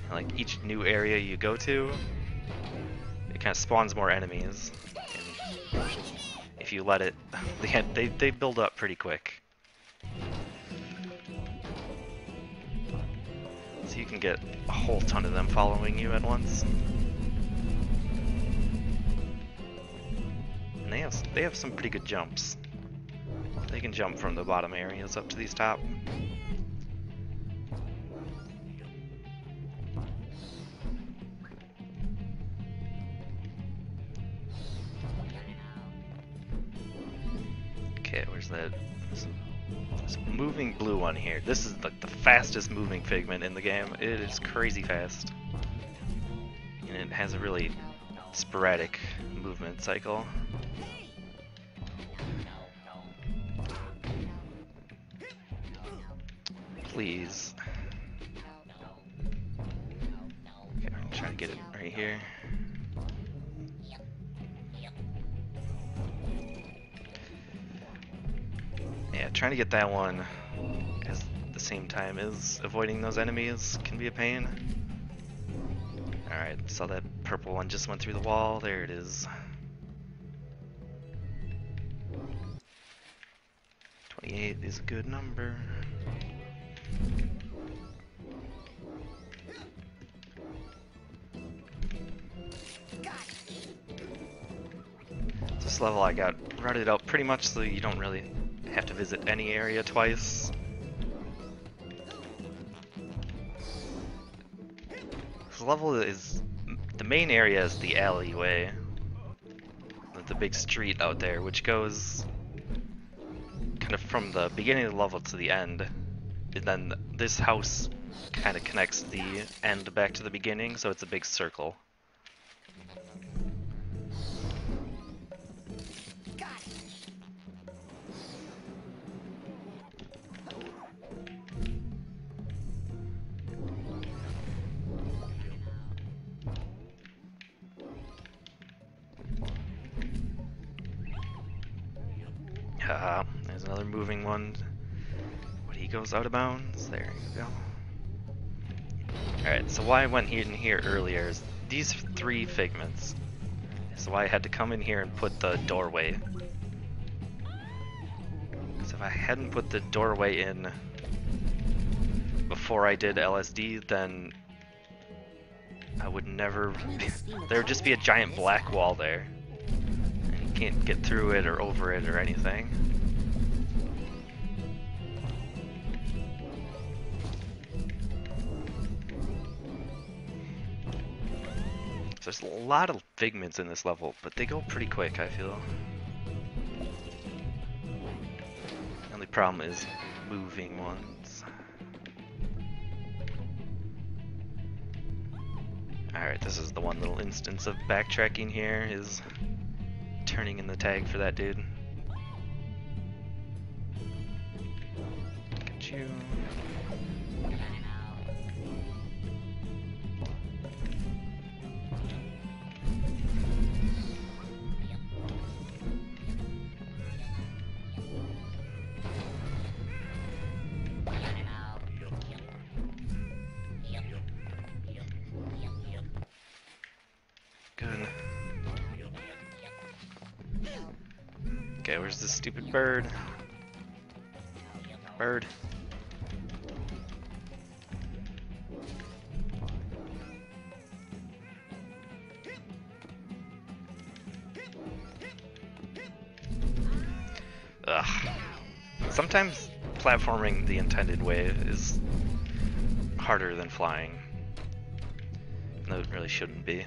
And like each new area you go to, it kind of spawns more enemies. And if you let it, they build up pretty quick. So you can get a whole ton of them following you at once. And they have some pretty good jumps. They can jump from the bottom areas up to these top. Okay, where's that? This moving blue one here. This is like the fastest moving figment in the game. It is crazy fast. And it has a really sporadic movement cycle. Please. Okay, I'm trying to get it right here. Yeah, trying to get that one at the same time as avoiding those enemies can be a pain. Alright, saw that purple one just went through the wall. There it is. 28 is a good number. This level I got routed out pretty much so you don't really have to visit any area twice. This level is, the main area is the alleyway, the big street out there, which goes kind of from the beginning of the level to the end, and then this house kind of connects the end back to the beginning, so it's a big circle. There's another moving one. But he goes out of bounds. There you go. Alright, so why I went in here earlier is these 3 figments. So why I had to come in here and put the doorway. Because if I hadn't put the doorway in before I did LSD, then I would never... there would just be a giant black wall there. And you can't get through it or over it or anything. There's a lot of figments in this level, but they go pretty quick, I feel. The only problem is moving ones. Alright, this is the one little instance of backtracking here, is turning in the tag for that dude. Look at you. Okay, where's this stupid bird? Bird. Ugh. Sometimes platforming the intended way is harder than flying. No, it really shouldn't be.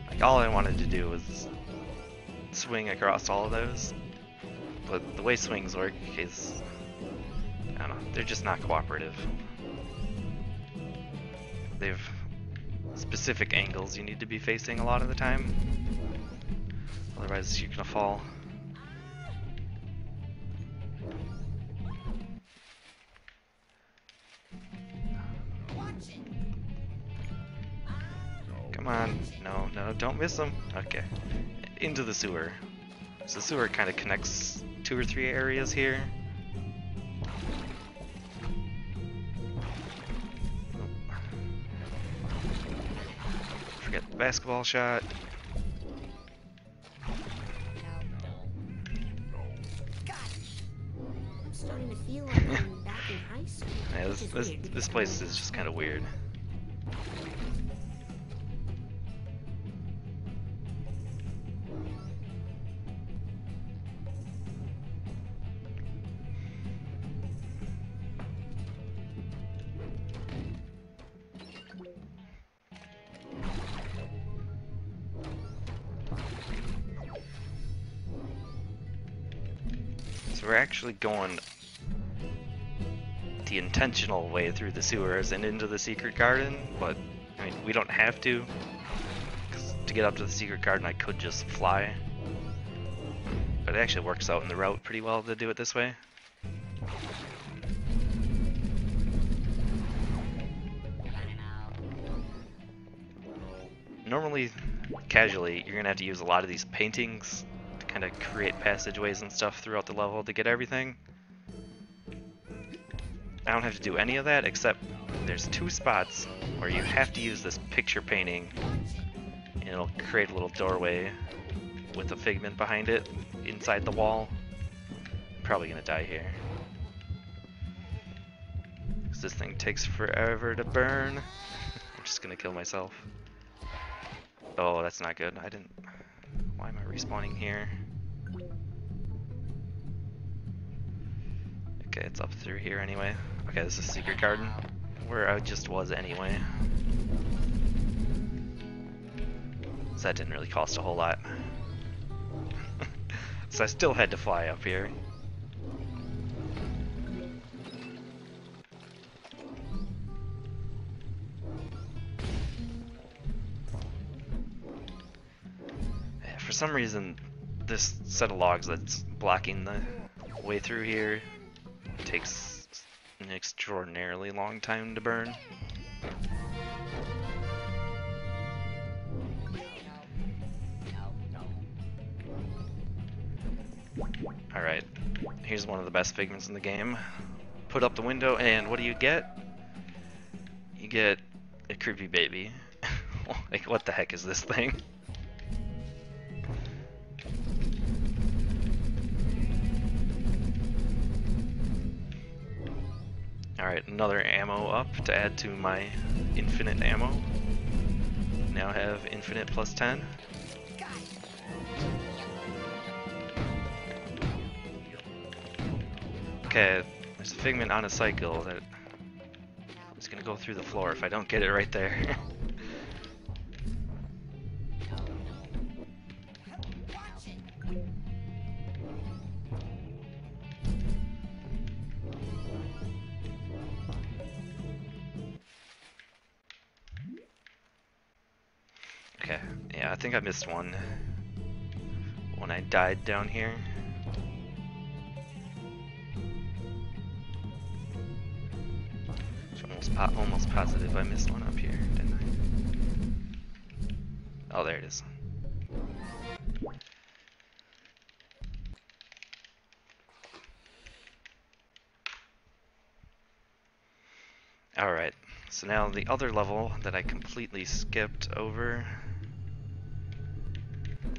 Like, all I wanted to do was swing across all of those, but the way swings work is, I don't know, they're just not cooperative. They have specific angles you need to be facing a lot of the time, otherwise you're gonna fall. Come on, no, no, don't miss them. Okay, into the sewer. So the sewer kind of connects 2 or 3 areas here. Forget the basketball shot. I'm starting to feel like I'm back in high school. Yeah, which is weird this because place is just kind of weird. So we're actually going the intentional way through the sewers and into the secret garden, but I mean, we don't have to. 'Cause to get up to the secret garden, I could just fly. But it actually works out in the route pretty well to do it this way. Normally, casually, you're gonna have to use a lot of these paintings to kind of create passageways and stuff throughout the level to get everything. I don't have to do any of that, except there's 2 spots where you have to use this picture painting, and it'll create a little doorway with a figment behind it inside the wall. I'm probably gonna die here, 'cause this thing takes forever to burn. I'm just gonna kill myself. Oh, that's not good. I didn't... Why am I respawning here? Okay, it's up through here anyway. Okay, this is Secret Garden, where I just was anyway. So that didn't really cost a whole lot. So I still had to fly up here. For some reason, this set of logs that's blocking the way through here takes an extraordinarily long time to burn. Alright, here's one of the best figments in the game. Put up the window, and what do you get? You get a creepy baby. Like, what the heck is this thing? Alright, another ammo up to add to my infinite ammo. Now have infinite plus 10. Okay, there's a figment on a cycle that is gonna go through the floor if I don't get it right there. Okay, yeah, I think I missed one when I died down here. Almost positive I missed one up here, didn't I? Oh, there it is. Alright, so now the other level that I completely skipped over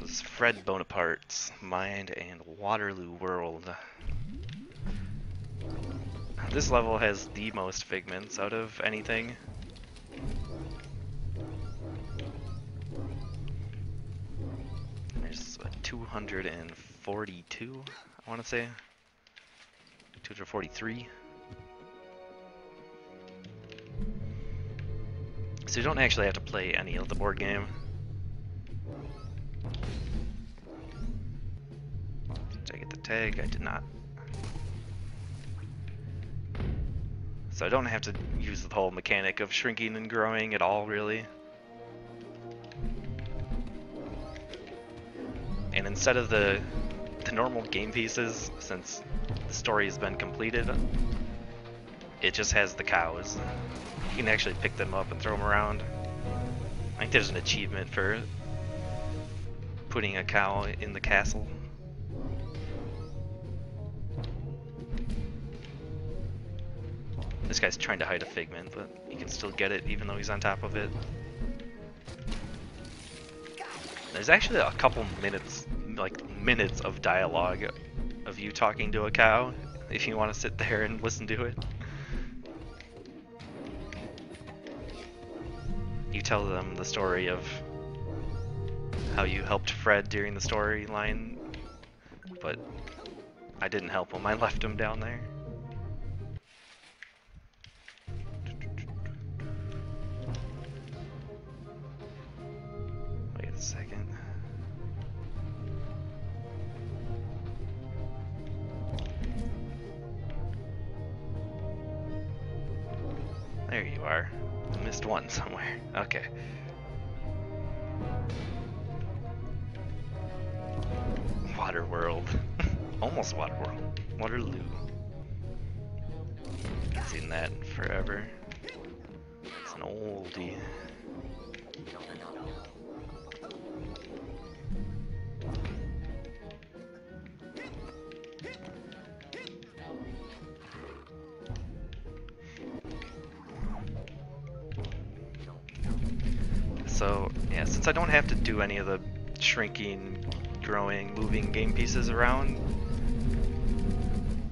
was is Fred Bonaparte's Mind and Waterloo World. This level has the most figments out of anything. There's 242, I want to say. 243. So you don't actually have to play any of the board game. Did I get the tag? I did not. So I don't have to use the whole mechanic of shrinking and growing at all, really. And instead of the normal game pieces, since the story has been completed, it just has the cows. You can actually pick them up and throw them around. I think there's an achievement for putting a cow in the castle. This guy's trying to hide a figment, but you can still get it even though he's on top of it. There's actually a couple minutes, like minutes of dialogue of you talking to a cow if you want to sit there and listen to it. You tell them the story of how you helped Fred during the storyline, but I didn't help him, I left him down there. Wait a second. There you are. I missed one somewhere. Okay. Waterworld. Almost Waterworld. Waterloo. Haven't seen that in forever. It's an oldie. So, yeah, since I don't have to do any of the shrinking, growing, moving game pieces around,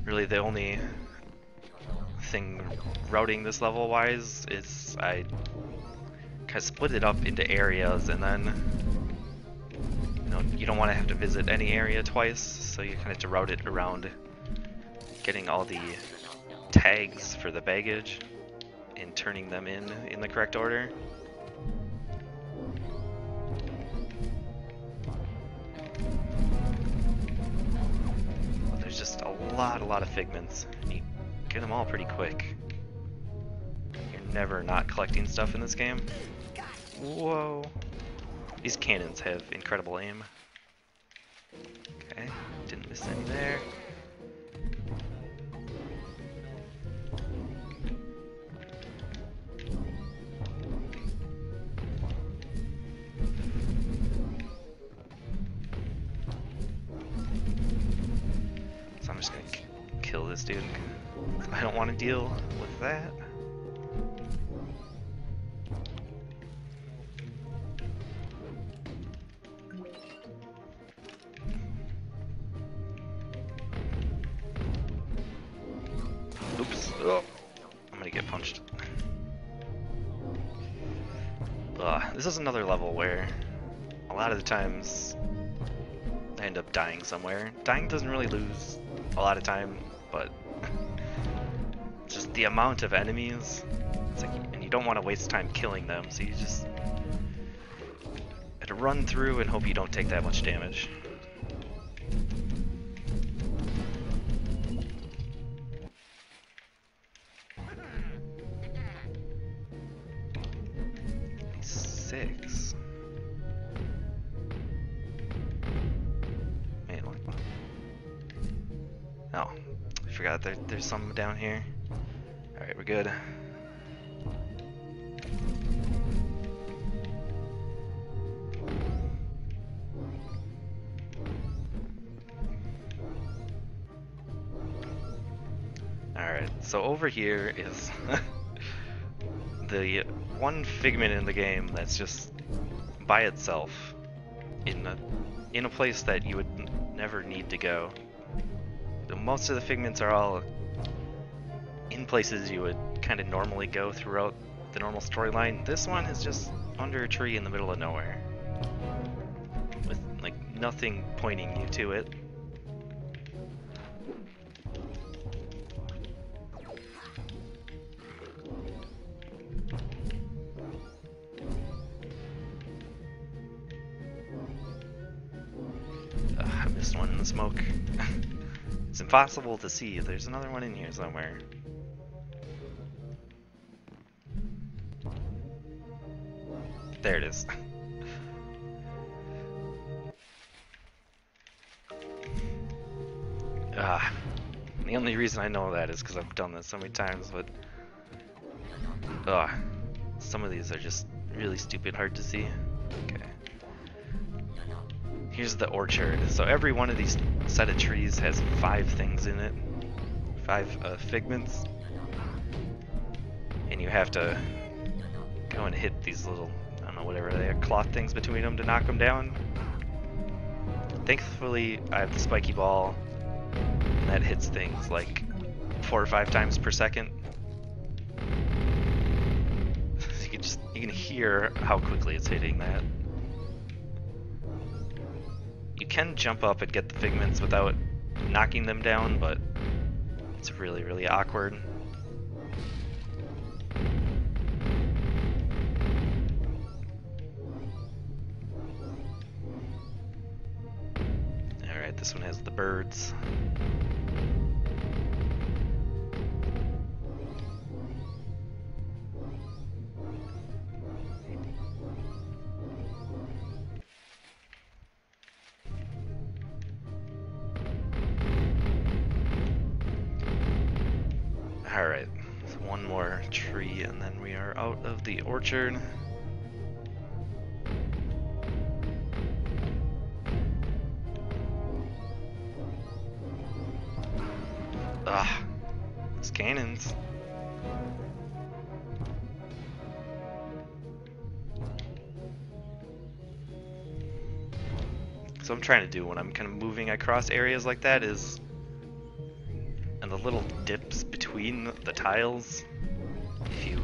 really the only thing routing this level wise is I kind of split it up into areas, and then you don't want to have to visit any area twice, so you kind of have to route it around getting all the tags for the baggage and turning them in the correct order. There's just a lot of figments. You get them all pretty quick. You're never not collecting stuff in this game. Whoa. These cannons have incredible aim. Okay, didn't miss any there. So I'm just gonna kill this dude. I don't want to deal with that. Oops. Oh, I'm gonna get punched. This is another level where a lot of the times I end up dying somewhere. Dying doesn't really lose a lot of time, but just the amount of enemies, it's like, and you don't want to waste time killing them, so you just have to run through and hope you don't take that much damage. Six. Wait, what? Oh, I forgot there's some down here. Alright, we're good. Alright, so over here is the one figment in the game that's just by itself in in a place that you would never need to go. Most of the figments are all in places you would kind of normally go throughout the normal storyline. This one is just under a tree in the middle of nowhere, with like nothing pointing you to it. I missed one in the smoke. It's impossible to see. There's another one in here somewhere. There it is. The only reason I know that is because I've done this so many times, but some of these are just really stupid hard to see. Okay. Here's the orchard. So every one of these set of trees has 5 things in it. 5 figments. And you have to go and hit these little, I don't know, whatever they are, cloth things between them to knock them down. Thankfully, I have the spiky ball, and that hits things like 4 or 5 times per second. You can hear how quickly it's hitting that. You can jump up and get the figments without knocking them down, but it's really, really awkward. Alright, this one has the birds. Alright, so one more tree and then we are out of the orchard. Those cannons. So I'm trying to do when I'm kind of moving across areas like that is, and the little dips between the tiles, if you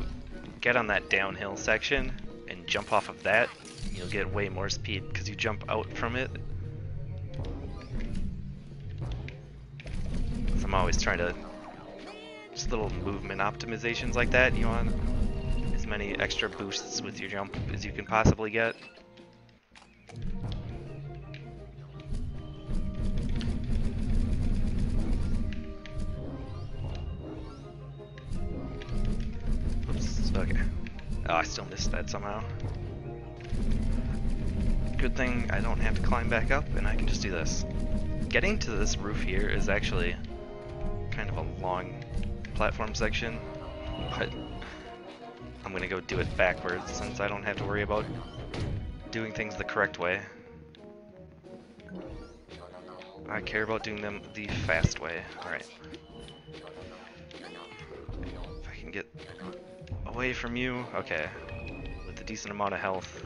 get on that downhill section and jump off of that, you'll get way more speed because you jump out from it. So I'm always trying to, just little movement optimizations like that. You want as many extra boosts with your jump as you can possibly get. Okay. Oh, I still missed that somehow. Good thing I don't have to climb back up and I can just do this. Getting to this roof here is actually kind of a long platform section, but I'm gonna go do it backwards since I don't have to worry about doing things the correct way. I care about doing them the fast way. Alright. If I can get away from you. Okay. With a decent amount of health.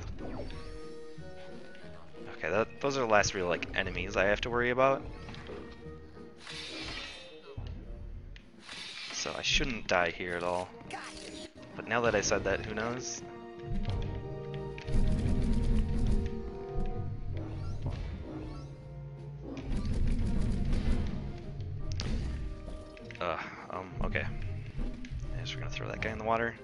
Okay, those are the last real like enemies I have to worry about. So I shouldn't die here at all. But now that I said that, who knows? Okay. I guess we're gonna throw that guy in the water.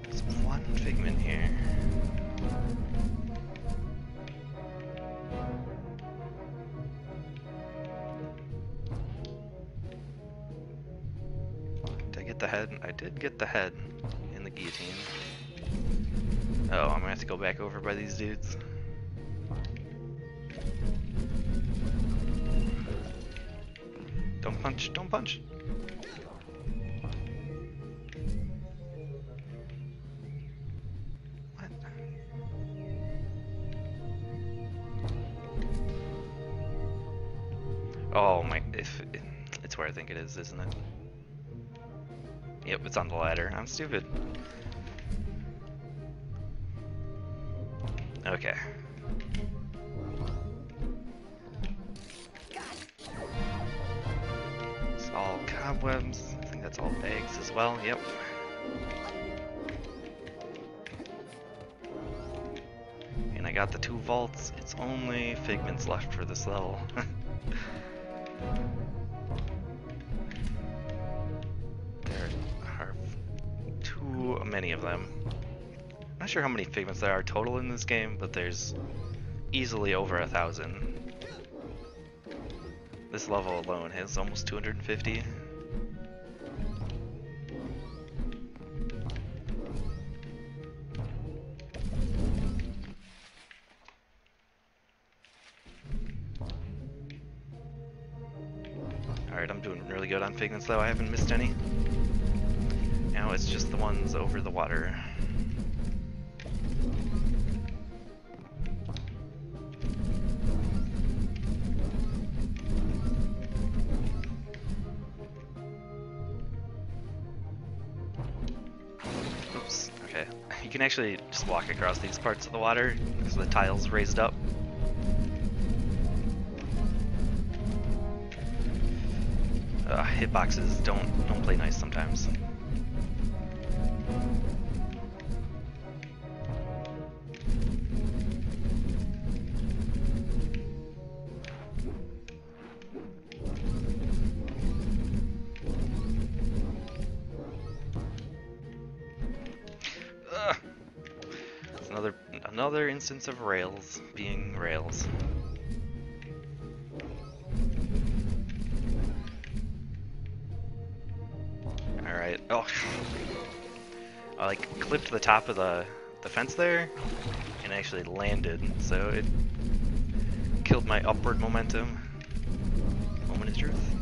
There's one figment here. Did I get the head? I did get the head in the guillotine. Oh, I'm gonna have to go back over by these dudes. Don't punch, don't punch. What? Oh my, it's where I think it is, isn't it? Yep, it's on the ladder. I'm stupid. Okay. It's all cobwebs. I think that's all bags as well. Yep. And I got the 2 vaults. It's only figments left for this level. There are too many of them. I'm not sure how many figments there are total in this game, but there's easily over 1,000. This level alone has almost 250. Alright, I'm doing really good on figments though, I haven't missed any. Now it's just the ones over the water. Oops, okay. You can actually just walk across these parts of the water because the tile's raised up. Hitboxes don't play nice sometimes. It's another instance of rails being rails. Alright. Oh, I like clipped the top of the fence there and actually landed, so it killed my upward momentum. Moment of truth.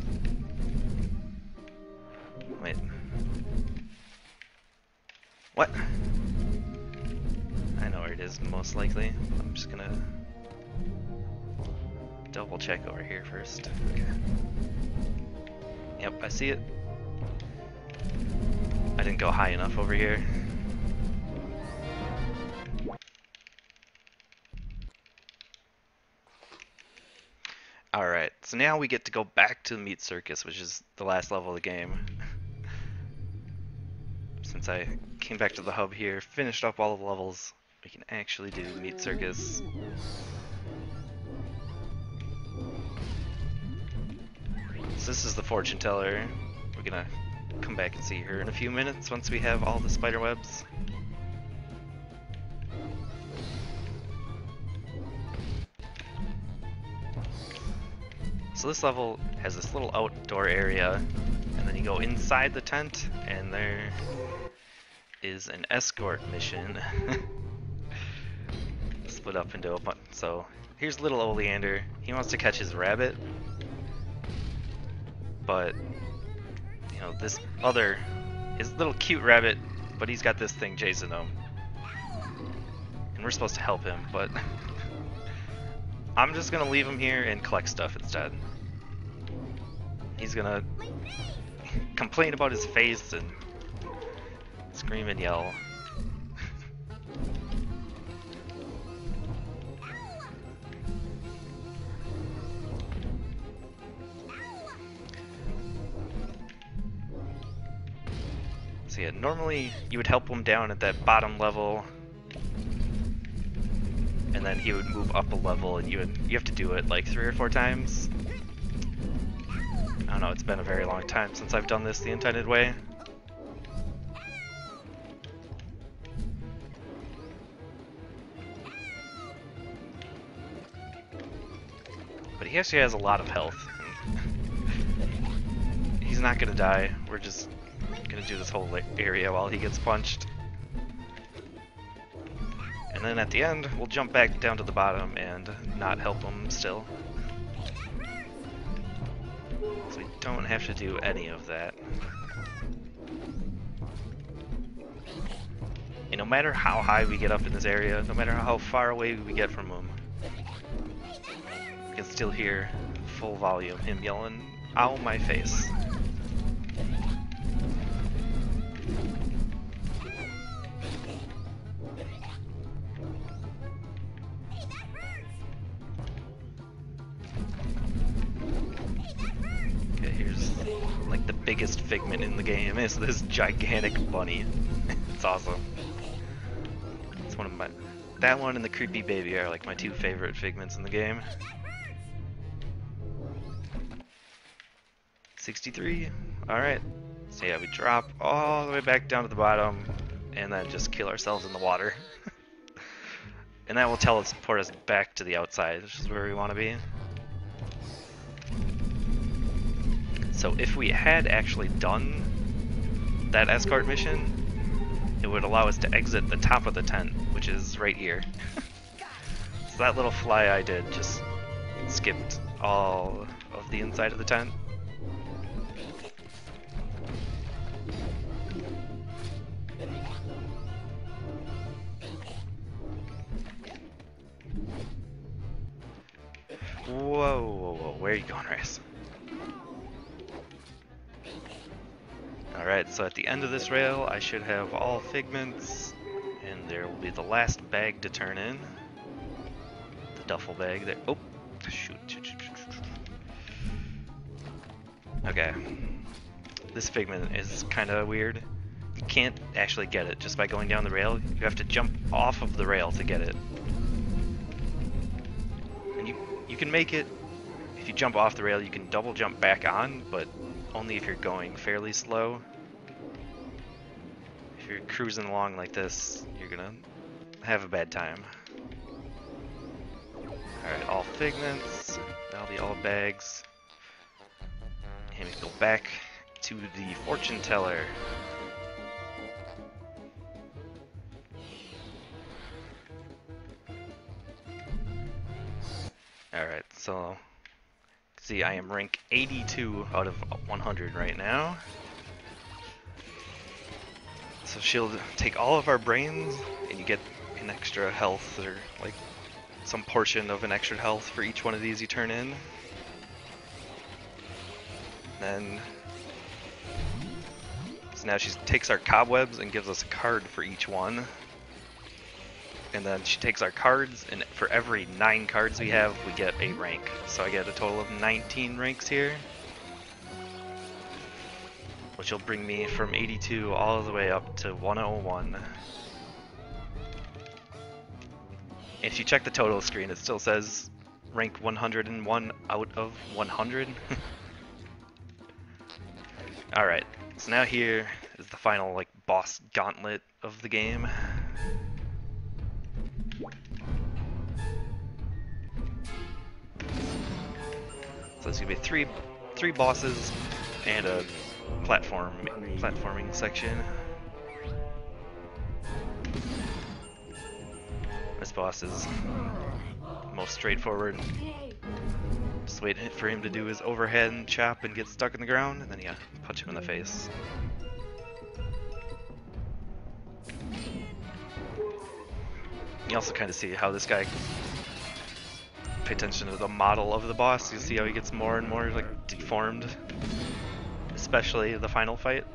Wait. What? I know where it is most likely. I'm just gonna double check over here first. Okay. Yep, I see it. I didn't go high enough over here. Alright, so now we get to go back to the meat circus, which is the last level of the game. Since I came back to the hub here, finished up all the levels, we can actually do meat circus. So this is the fortune teller. We're gonna come back and see her in a few minutes once we have all the spider webs. So this level has this little outdoor area, and then you go inside the tent, and there is an escort mission. Split up into a bunch. So here's little Oleander. He wants to catch his rabbit, but you know, this other, his little cute rabbit, but he's got this thing chasing him, and we're supposed to help him, but I'm just gonna leave him here and collect stuff instead. He's gonna complain about his face and scream and yell. So yeah, normally you would help him down at that bottom level, and then he would move up a level, and you have to do it like 3 or 4 times. I don't know, it's been a very long time since I've done this the intended way. But he actually has a lot of health. He's not gonna die. We're just gonna do this whole area while he gets punched. And then at the end, we'll jump back down to the bottom and not help him still. So we don't have to do any of that. And no matter how high we get up in this area, no matter how far away we get from him, You can still hear full volume him yelling, "Ow, my face." Okay, here's like the biggest figment in the game is this gigantic bunny. It's awesome. It's one of my... That one and the creepy baby are like my two favorite figments in the game. 63. Alright. So yeah, we drop all the way back down to the bottom and then just kill ourselves in the water. And that will teleport us back to the outside, which is where we want to be. So if we had actually done that escort mission, it would allow us to exit the top of the tent, which is right here. So that little fly I did just skipped all of the inside of the tent. Whoa, whoa, whoa, where are you going, Rice? Alright, so at the end of this rail, I should have all figments, and there will be the last bag to turn in. The duffel bag there. Oh, shoot. Okay. This figment is kind of weird. You can't actually get it just by going down the rail. You have to jump off of the rail to get it. And you can make it, if you jump off the rail, you can double jump back on, but only if you're going fairly slow. If you're cruising along like this, you're gonna have a bad time. Alright, all figments, that'll be all bags. And we go back to the fortune teller. Alright, so see, I am rank 82 out of 100 right now. So she'll take all of our brains, and you get an extra health, or like some portion of an extra health for each one of these you turn in. Then, so now she takes our cobwebs and gives us a card for each one. And then she takes our cards, and for every 9 cards we have, we get a rank. So I get a total of 19 ranks here, which will bring me from 82 all the way up to 101. If you check the total screen, it still says rank 101 out of 100. Alright, so now here is the final like boss gauntlet of the game. So it's gonna be three bosses and a platforming section. This boss is most straightforward. Just wait for him to do his overhead chop and get stuck in the ground, and then yeah, punch him in the face. You also kind of see how this guy, pay attention to the model of the boss, you see how he gets more and more like deformed, especially the final fight.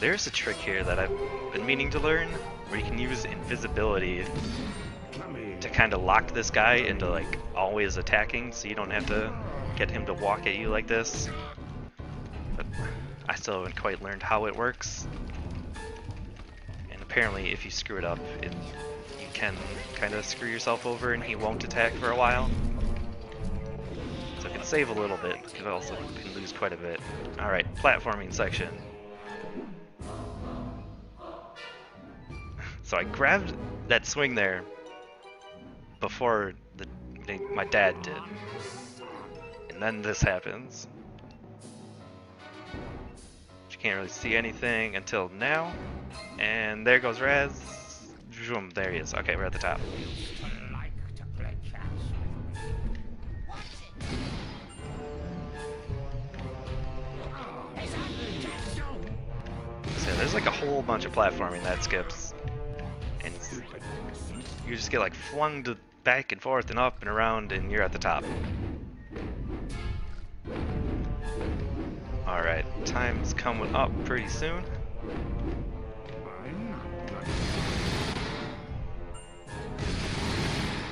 There's a trick here that I've been meaning to learn, where you can use invisibility to kind of lock this guy into like always attacking, so you don't have to get him to walk at you like this. But I still haven't quite learned how it works. And apparently if you screw it up, you can kind of screw yourself over and he won't attack for a while. So it can save a little bit, but it also can lose quite a bit. Alright, platforming section. So I grabbed that swing there before my dad did. And then this happens. You can't really see anything until now. And there goes Raz. Zoom, there he is. Okay, we're at the top. Like to play chess with me. So there's like a whole bunch of platforming that skips. And you just get like flung to back and forth and up and around and you're at the top. Alright, time's coming up pretty soon.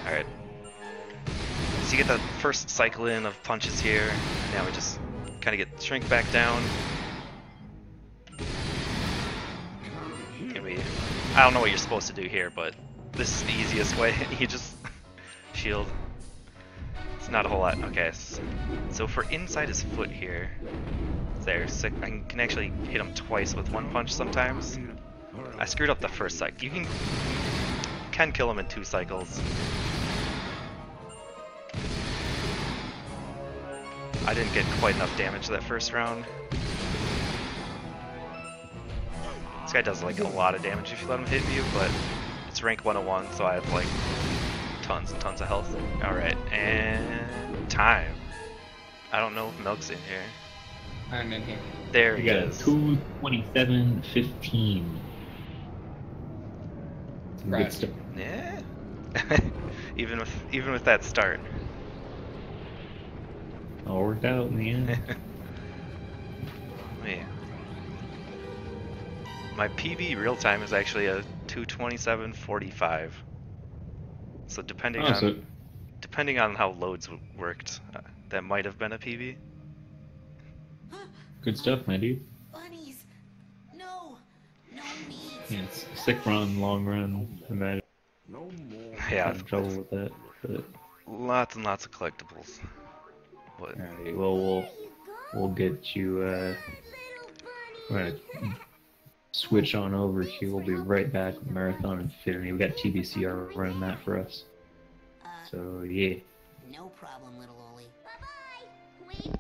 Alright. So you get the first cycle in of punches here. Now we just kind of get shrink back down. I don't know what you're supposed to do here, but this is the easiest way. You just shield. It's not a whole lot. Okay, so for inside his foot here, there, so I can actually hit him twice with one punch sometimes. I screwed up the first cycle. You can kill him in 2 cycles. I didn't get quite enough damage that first round. This guy does like a lot of damage if you let him hit you, but it's rank 101, so I have like tons and tons of health. Alright, and time. I don't know if Milk's in here. I'm in here. There You he got is. 2:27:15. Some Right. good stuff. Yeah. even with that start. All worked out in the end. Man. My PB real time is actually a 2:27:45. So depending on how loads worked, that might have been a PB. Good stuff, my dude. Bunnies. No. No meat. Yeah, it's sick run, long run. Imagine No more. Yeah, having trouble with that. But lots and lots of collectibles. But alright, well we'll get you. We're gonna switch on over here. We'll be right back with Marathon Infinity. We got TBCR running that for us. So yeah. No problem, little Oli. Bye-bye. Wait,